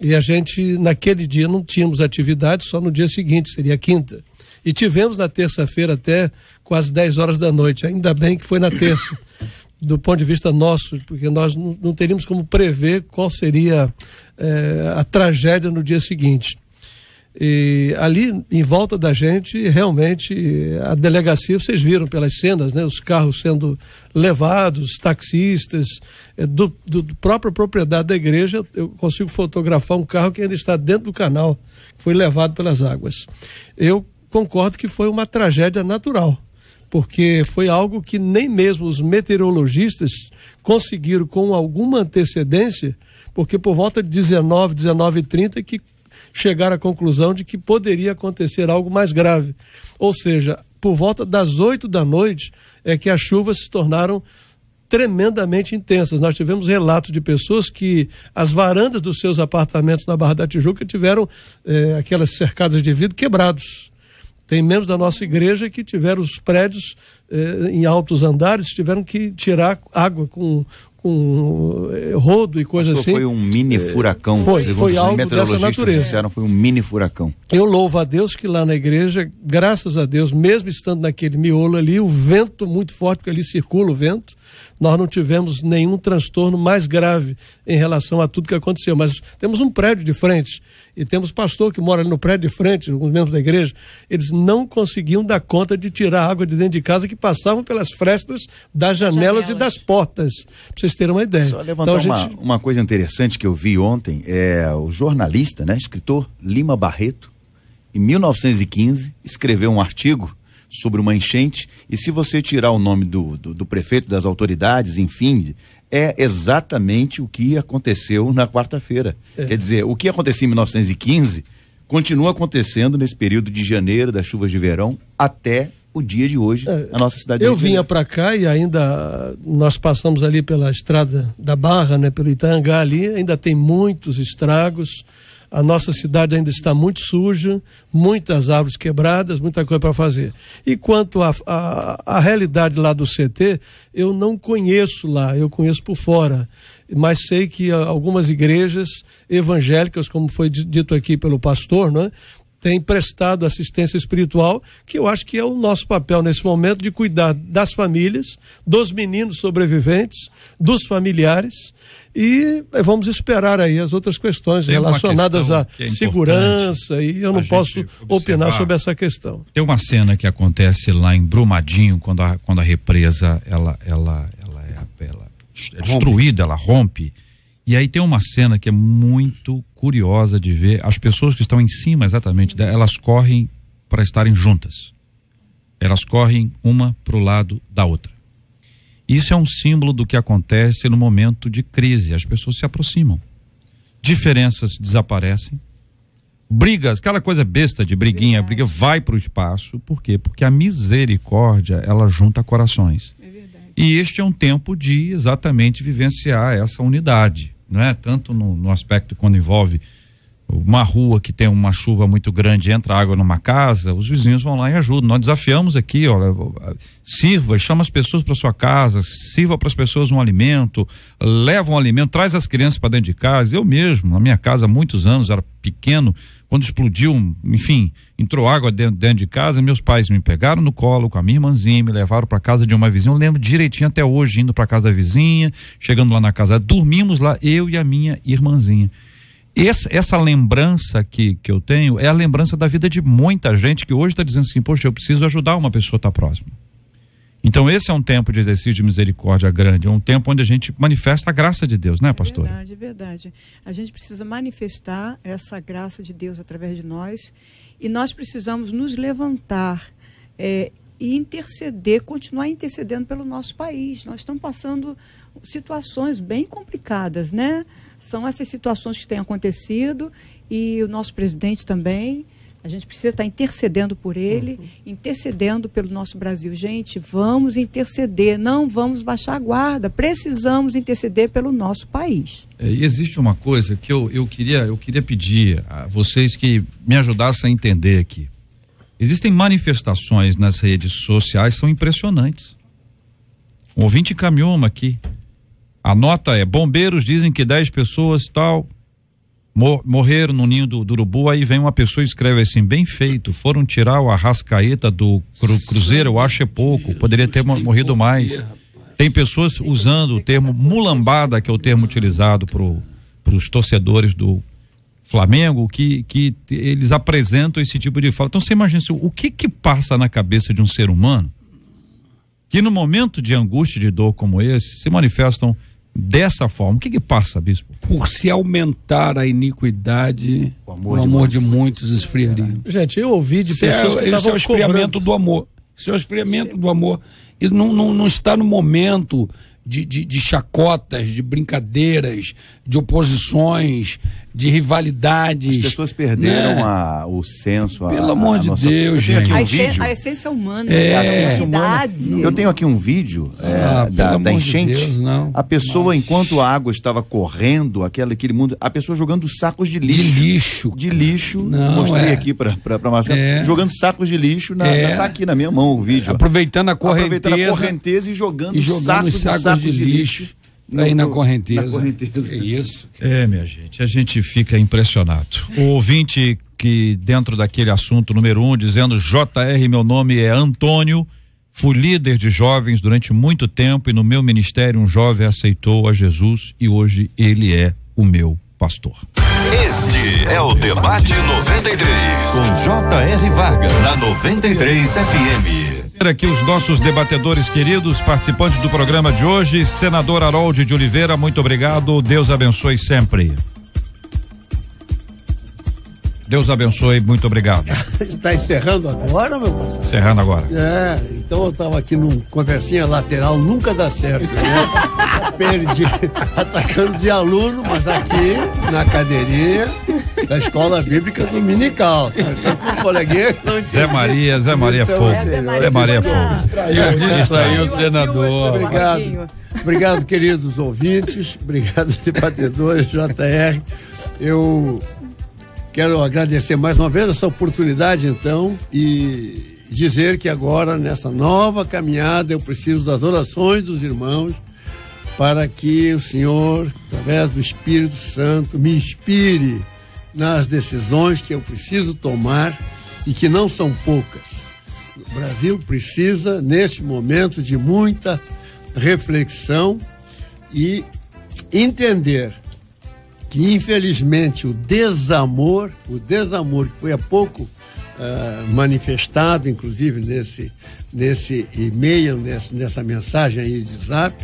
E a gente, naquele dia, não tínhamos atividade, só no dia seguinte, seria quinta. E tivemos na terça-feira até quase 10 horas da noite. Ainda bem que foi na terça, do ponto de vista nosso, porque nós não teríamos como prever qual seria a tragédia no dia seguinte. E ali em volta da gente, realmente, a delegacia, vocês viram pelas cenas, né? Os carros sendo levados, taxistas, do própria propriedade da igreja. Eu consigo fotografar um carro que ainda está dentro do canal, que foi levado pelas águas. Eu concordo que foi uma tragédia natural, porque foi algo que nem mesmo os meteorologistas conseguiram com alguma antecedência, porque por volta de 19h30 que chegaram à conclusão de que poderia acontecer algo mais grave. Ou seja, por volta das 8 da noite é que as chuvas se tornaram tremendamente intensas. Nós tivemos relatos de pessoas que as varandas dos seus apartamentos na Barra da Tijuca tiveram aquelas cercadas de vidro quebrados. Tem membros da nossa igreja que tiveram os prédios em altos andares, tiveram que tirar água com rodo e coisa assim. Foi um mini furacão. Foi algo dessa natureza. Disseram, foi um mini furacão. Eu louvo a Deus que lá na igreja, graças a Deus, mesmo estando naquele miolo ali, o vento muito forte, porque ali circula o vento, nós não tivemos nenhum transtorno mais grave em relação a tudo que aconteceu. Mas temos um prédio de frente e temos pastor que mora ali no prédio de frente, alguns membros da igreja, eles não conseguiam dar conta de tirar a água de dentro de casa que passavam pelas frestas das janelas e das portas, para vocês terem uma ideia. Só levantar então, uma coisa interessante que eu vi ontem, o jornalista, né, escritor Lima Barreto, em 1915, escreveu um artigo sobre uma enchente, e se você tirar o nome do prefeito, das autoridades, enfim, é exatamente o que aconteceu na quarta-feira. Quer dizer, o que acontecia em 1915 continua acontecendo nesse período de janeiro, das chuvas de verão, até o dia de hoje, na nossa cidade. Eu vinha para cá e ainda nós passamos ali pela estrada da Barra, né, pelo Itangá ali, ainda tem muitos estragos. A nossa cidade ainda está muito suja, muitas árvores quebradas, muita coisa para fazer. E quanto à realidade lá do CT, eu não conheço lá, eu conheço por fora. Mas sei que algumas igrejas evangélicas, como foi dito aqui pelo pastor, né, têm prestado assistência espiritual, que eu acho que é o nosso papel nesse momento, de cuidar das famílias, dos meninos sobreviventes, dos familiares, e vamos esperar aí as outras questões relacionadas à segurança, e eu não posso opinar sobre essa questão. Tem uma cena que acontece lá em Brumadinho, quando a represa ela é destruída, ela rompe. E aí tem uma cena que é muito curiosa de ver. As pessoas que estão em cima exatamente, elas correm para estarem juntas. Elas correm uma para o lado da outra. Isso é um símbolo do que acontece no momento de crise. As pessoas se aproximam. Diferenças desaparecem. Brigas, aquela coisa besta de briguinha, a briga vai para o espaço. Por quê? Porque a misericórdia, ela junta corações. É verdade. E este é um tempo de exatamente vivenciar essa unidade. Não é? Tanto no aspecto quando envolve uma rua que tem uma chuva muito grande, entra água numa casa, os vizinhos vão lá e ajudam. Nós desafiamos aqui, sirva, chama as pessoas para sua casa, sirva para as pessoas um alimento, leva um alimento, traz as crianças para dentro de casa. Eu mesmo, na minha casa há muitos anos, era pequeno, quando explodiu, enfim, entrou água dentro de casa, meus pais me pegaram no colo com a minha irmãzinha, me levaram para casa de uma vizinha. Eu lembro direitinho até hoje, indo para casa da vizinha, chegando lá na casa, dormimos lá, eu e a minha irmãzinha. essa lembrança que eu tenho é a lembrança da vida de muita gente que hoje está dizendo assim, poxa, eu preciso ajudar uma pessoa a estar próxima. Então esse é um tempo de exercício de misericórdia grande, é um tempo onde a gente manifesta a graça de Deus, né, pastor? É verdade. A gente precisa manifestar essa graça de Deus através de nós, e nós precisamos nos levantar e interceder, continuar intercedendo pelo nosso país. Nós estamos passando situações bem complicadas, né? São essas situações que têm acontecido, e o nosso presidente também. A gente precisa estar intercedendo por ele, intercedendo pelo nosso Brasil. Gente, vamos interceder, não vamos baixar a guarda, precisamos interceder pelo nosso país. E existe uma coisa que eu queria pedir a vocês que me ajudassem a entender aqui. Existem manifestações nas redes sociais que são impressionantes. Um ouvinte encaminhou uma aqui. A nota é: bombeiros dizem que 10 pessoas morreram no ninho do urubu. Aí vem uma pessoa e escreve assim: bem feito, foram tirar o Arrascaeta do Cruzeiro, eu acho é pouco, poderia ter morrido mais. Tem pessoas usando o termo mulambada, que é o termo utilizado para os torcedores do Flamengo, que eles apresentam esse tipo de fala. Então você imagina o que passa na cabeça de um ser humano que no momento de angústia, de dor como esse, se manifestam dessa forma. O que passa, bispo? Por se aumentar a iniquidade, o amor de muitos esfriaria. Gente, eu ouvi de pessoas que estavam o esfriamento do amor. Isso é o esfriamento do amor. Isso não está no momento de chacotas, de brincadeiras, de oposições, de rivalidades. As pessoas perderam o senso. Pelo amor de Deus, gente. A essência humana. A essência humana. Eu tenho aqui um vídeo da enchente. De Deus, não. A pessoa, enquanto a água estava correndo, aquele mundo, a pessoa jogando sacos de lixo. De lixo. Não, mostrei aqui para Marcelo. Jogando sacos de lixo. Tá aqui na minha mão o vídeo. Aproveitando a correnteza e jogando sacos de lixo aí na correnteza. É isso. Minha gente, a gente fica impressionado. O ouvinte que dentro daquele assunto número 1, dizendo: JR, meu nome é Antônio, fui líder de jovens durante muito tempo e no meu ministério um jovem aceitou a Jesus e hoje ele é o meu pastor. Este é o Debate 93, com J.R. Varga, na 93 FM. Aqui os nossos debatedores queridos, participantes do programa de hoje. Senador Harold de Oliveira, muito obrigado, Deus abençoe sempre. Deus abençoe, muito obrigado. Está encerrando agora, meu parceiro? Encerrando agora. Então eu estava aqui num conversinha lateral, nunca dá certo, né? Perdi, atacando de aluno, mas aqui na cadeirinha da Escola Bíblica Dominical. Sempre um coleguinha que não Zé Maria Fogo. Zé Maria Fogo. Distraiu o senador. Obrigado, queridos ouvintes. Obrigado, debatedores, JR. Eu quero agradecer mais uma vez essa oportunidade, então, e dizer que agora, nessa nova caminhada, eu preciso das orações dos irmãos para que o Senhor, através do Espírito Santo, me inspire nas decisões que eu preciso tomar e que não são poucas. O Brasil precisa, neste momento, de muita reflexão e entender que, infelizmente, o desamor que foi há pouco manifestado, inclusive nesse e-mail, nessa mensagem aí de Zap,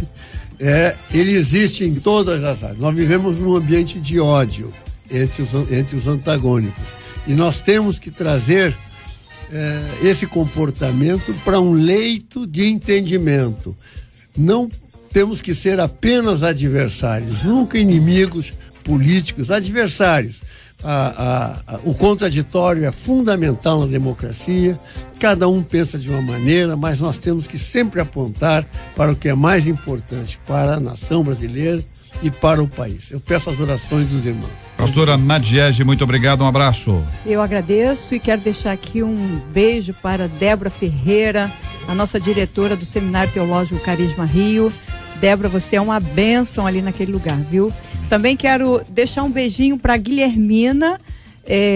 ele existe em todas as áreas. Nós vivemos num ambiente de ódio entre os antagônicos. E nós temos que trazer esse comportamento para um leito de entendimento. Não temos que ser apenas adversários, nunca inimigos políticos, adversários. O contraditório é fundamental na democracia, cada um pensa de uma maneira, mas nós temos que sempre apontar para o que é mais importante para a nação brasileira e para o país. Eu peço as orações dos irmãos. Pastora Nadiege, muito obrigado, um abraço. Eu agradeço e quero deixar aqui um beijo para Débora Ferreira, a nossa diretora do Seminário Teológico Carisma Rio. Débora, você é uma bênção ali naquele lugar, viu? Também quero deixar um beijinho para Guilhermina,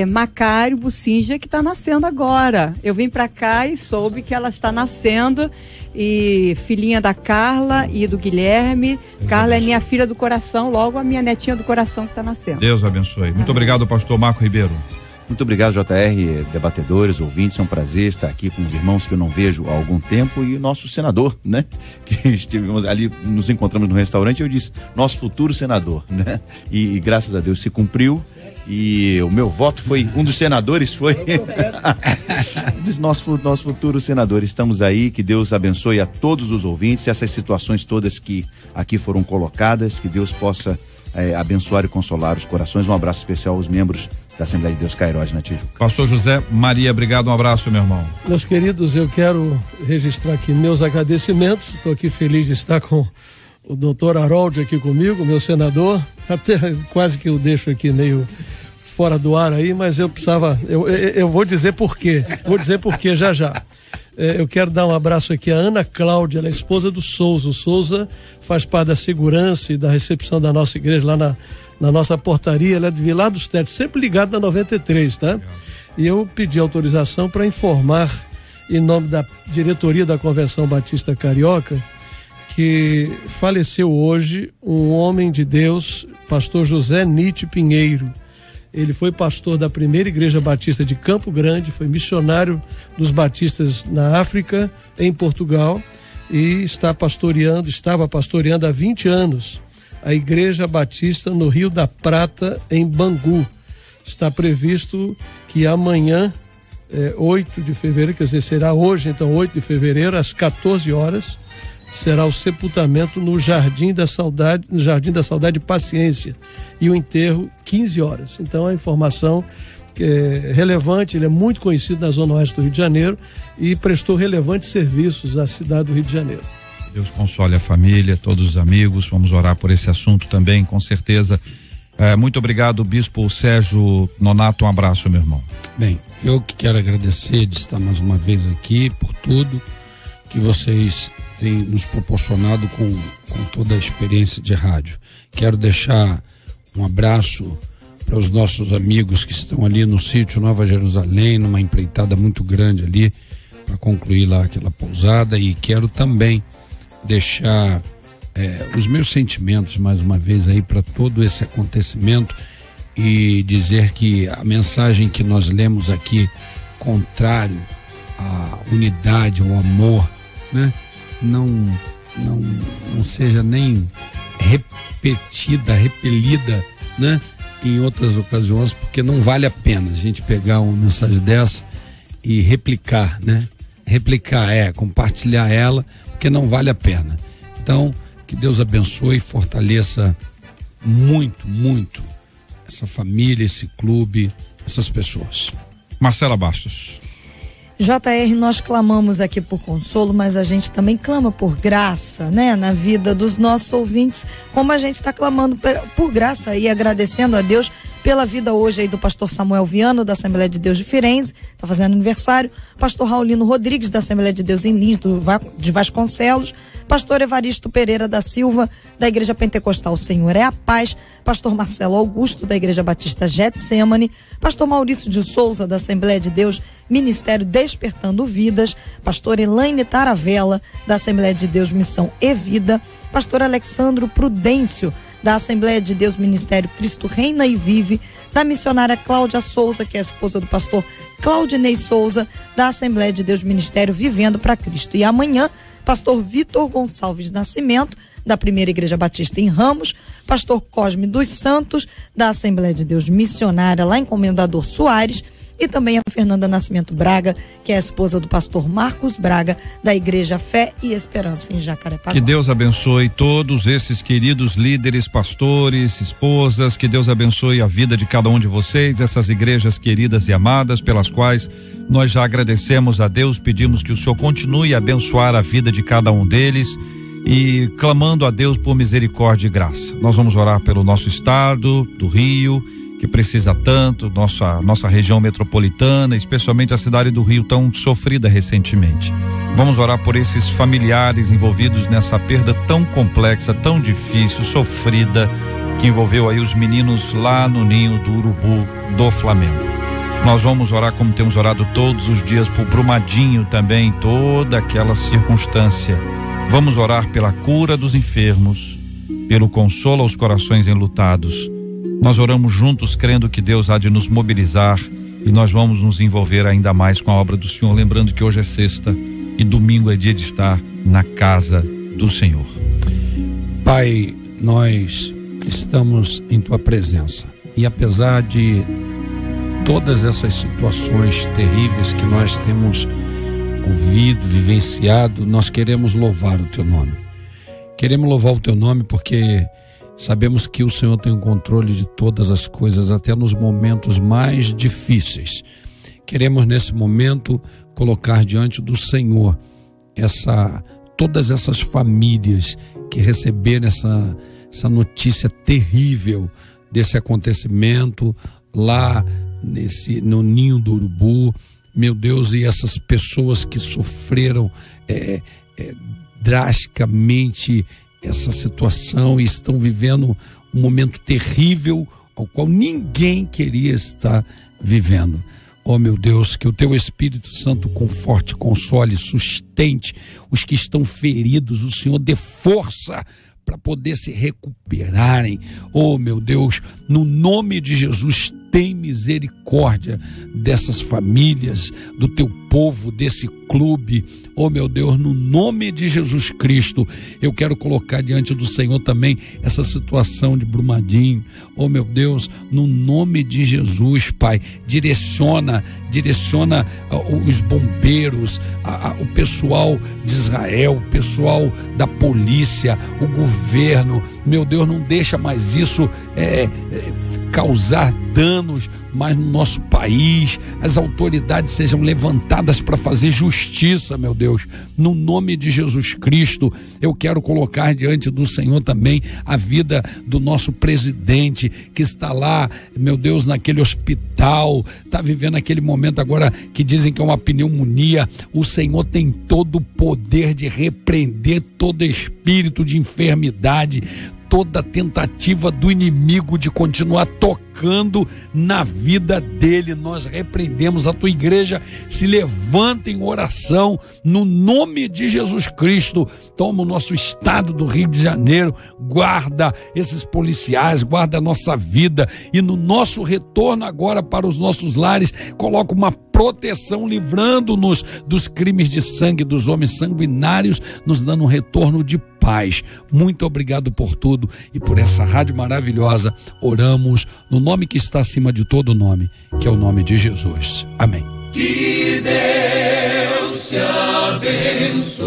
Macário Bucinja, que está nascendo agora. Eu vim para cá e soube que ela está nascendo, e filhinha da Carla e do Guilherme. Carla é minha filha do coração, logo a minha netinha do coração que está nascendo. Deus abençoe. Muito obrigado, pastor Marco Ribeiro. Muito obrigado, JR, debatedores, ouvintes, é um prazer estar aqui com os irmãos que eu não vejo há algum tempo, e o nosso senador, né? Que estivemos ali, nos encontramos no restaurante, eu disse, nosso futuro senador, né? E graças a Deus se cumpriu, e o meu voto foi, um dos senadores foi diz nosso futuro senador. Estamos aí, que Deus abençoe a todos os ouvintes, essas situações todas que aqui foram colocadas, que Deus possa abençoar e consolar os corações. Um abraço especial aos membros da Assembleia de Deus Cairós na Tijuca. Pastor José Maria, obrigado, um abraço, meu irmão. Meus queridos, eu quero registrar aqui meus agradecimentos. Estou aqui feliz de estar com o doutor Harold aqui comigo, meu senador. Até quase que eu deixo aqui meio fora do ar aí, mas eu precisava, eu vou dizer por quê. Vou dizer por quê já. Eu quero dar um abraço aqui à Ana Cláudia, ela é esposa do Souza. O Souza faz parte da segurança e da recepção da nossa igreja lá na nossa portaria. Ela é de Vilar dos Tetos, sempre ligado na 93, tá? E eu pedi autorização para informar, em nome da diretoria da Convenção Batista Carioca, que faleceu hoje um homem de Deus, pastor José Nietzsche Pinheiro. Ele foi pastor da primeira igreja batista de Campo Grande, foi missionário dos batistas na África, em Portugal, e estava pastoreando há 20 anos a igreja batista no Rio da Prata, em Bangu. Está previsto que amanhã, 8 de fevereiro, quer dizer, será hoje, então 8 de fevereiro, às 14 horas, será o sepultamento no Jardim da Saudade e Paciência, e o enterro 15 horas. Então a informação que é relevante, ele é muito conhecido na Zona Oeste do Rio de Janeiro e prestou relevantes serviços à cidade do Rio de Janeiro. Deus console a família, todos os amigos, vamos orar por esse assunto também, com certeza. Muito obrigado, Bispo Sérgio Nonato, um abraço, meu irmão. Bem, eu que quero agradecer de estar mais uma vez aqui, por tudo que vocês têm nos proporcionado com toda a experiência de rádio. Quero deixar um abraço para os nossos amigos que estão ali no sítio Nova Jerusalém, numa empreitada muito grande ali, para concluir lá aquela pousada, e quero também deixar os meus sentimentos mais uma vez aí para todo esse acontecimento, e dizer que a mensagem que nós lemos aqui, contrário à unidade, ao amor, né? Não seja nem repelida, né? Em outras ocasiões, porque não vale a pena a gente pegar uma mensagem dessa e replicar, né? Compartilhar ela, porque não vale a pena. Então, que Deus abençoe e fortaleça muito, muito essa família, esse clube, essas pessoas. Marcela Bastos. JR, nós clamamos aqui por consolo, mas a gente também clama por graça, né? Na vida dos nossos ouvintes, como a gente está clamando por graça e agradecendo a Deus pela vida hoje aí do pastor Samuel Viano, da Assembleia de Deus de Firenze, está fazendo aniversário, pastor Raulino Rodrigues, da Assembleia de Deus em Lins, de Vasconcelos, pastor Evaristo Pereira da Silva, da Igreja Pentecostal O Senhor é a Paz, pastor Marcelo Augusto, da Igreja Batista Getsemane, pastor Maurício de Souza, da Assembleia de Deus, Ministério Despertando Vidas, pastor Elaine Taravella, da Assembleia de Deus Missão e Vida, pastor Alexandro Prudêncio, da Assembleia de Deus Ministério Cristo Reina e Vive, da missionária Cláudia Souza, que é a esposa do pastor Claudinei Souza, da Assembleia de Deus Ministério Vivendo para Cristo. E amanhã, pastor Vitor Gonçalves Nascimento, da Primeira Igreja Batista em Ramos, pastor Cosme dos Santos, da Assembleia de Deus Missionária, lá em Comendador Soares, e também a Fernanda Nascimento Braga, que é a esposa do pastor Marcos Braga, da Igreja Fé e Esperança em Jacarepaguá. Que Deus abençoe todos esses queridos líderes, pastores, esposas, que Deus abençoe a vida de cada um de vocês, essas igrejas queridas e amadas, pelas quais nós já agradecemos a Deus, pedimos que o Senhor continue a abençoar a vida de cada um deles e clamando a Deus por misericórdia e graça. Nós vamos orar pelo nosso estado do Rio, que precisa tanto, nossa região metropolitana, especialmente a cidade do Rio, tão sofrida recentemente. Vamos orar por esses familiares envolvidos nessa perda tão complexa, tão difícil, sofrida, que envolveu aí os meninos lá no ninho do urubu do Flamengo. Nós vamos orar como temos orado todos os dias por Brumadinho também, toda aquela circunstância. Vamos orar pela cura dos enfermos, pelo consolo aos corações enlutados. Nós oramos juntos crendo que Deus há de nos mobilizar e nós vamos nos envolver ainda mais com a obra do Senhor, lembrando que hoje é sexta e domingo é dia de estar na casa do Senhor. Pai, nós estamos em tua presença e apesar de todas essas situações terríveis que nós temos ouvido, vivenciado, nós queremos louvar o teu nome. Queremos louvar o teu nome porque sabemos que o Senhor tem o controle de todas as coisas, até nos momentos mais difíceis. Queremos nesse momento colocar diante do Senhor todas essas famílias que receberam essa notícia terrível desse acontecimento lá no ninho do urubu, meu Deus, e essas pessoas que sofreram drasticamente essa situação e estão vivendo um momento terrível ao qual ninguém queria estar vivendo. Oh meu Deus, que o teu Espírito Santo conforte, console, sustente os que estão feridos, o Senhor dê força para poder se recuperarem. Oh meu Deus, no nome de Jesus, tem misericórdia dessas famílias, do teu povo, desse clube. Oh meu Deus, no nome de Jesus Cristo, eu quero colocar diante do Senhor também essa situação de Brumadinho. Oh meu Deus, no nome de Jesus, Pai, direciona os bombeiros, o pessoal de Israel, o pessoal da polícia, o governo. Meu Deus, não deixa mais isso causar danos mais no nosso país. As autoridades sejam levantadas para fazer justiça, meu Deus, no nome de Jesus Cristo. Eu quero colocar diante do Senhor também a vida do nosso presidente que está lá, meu Deus, naquele hospital, está vivendo aquele momento agora que dizem que é uma pneumonia. O Senhor tem todo o poder de repreender todo espírito de enfermidade, toda tentativa do inimigo de continuar tocando na vida dele. Nós repreendemos. A tua igreja se levanta em oração no nome de Jesus Cristo. Toma o nosso estado do Rio de Janeiro, guarda esses policiais, guarda a nossa vida, e no nosso retorno agora para os nossos lares, coloca uma proteção, livrando-nos dos crimes de sangue dos homens sanguinários, nos dando um retorno de paz. Muito obrigado por tudo e por essa rádio maravilhosa. Oramos no nome que está acima de todo nome, que é o nome de Jesus. Amém. Que Deus te abençoe.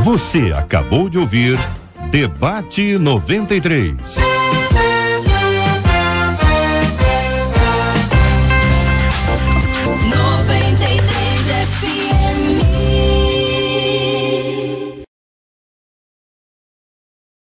Você acabou de ouvir Debate 93.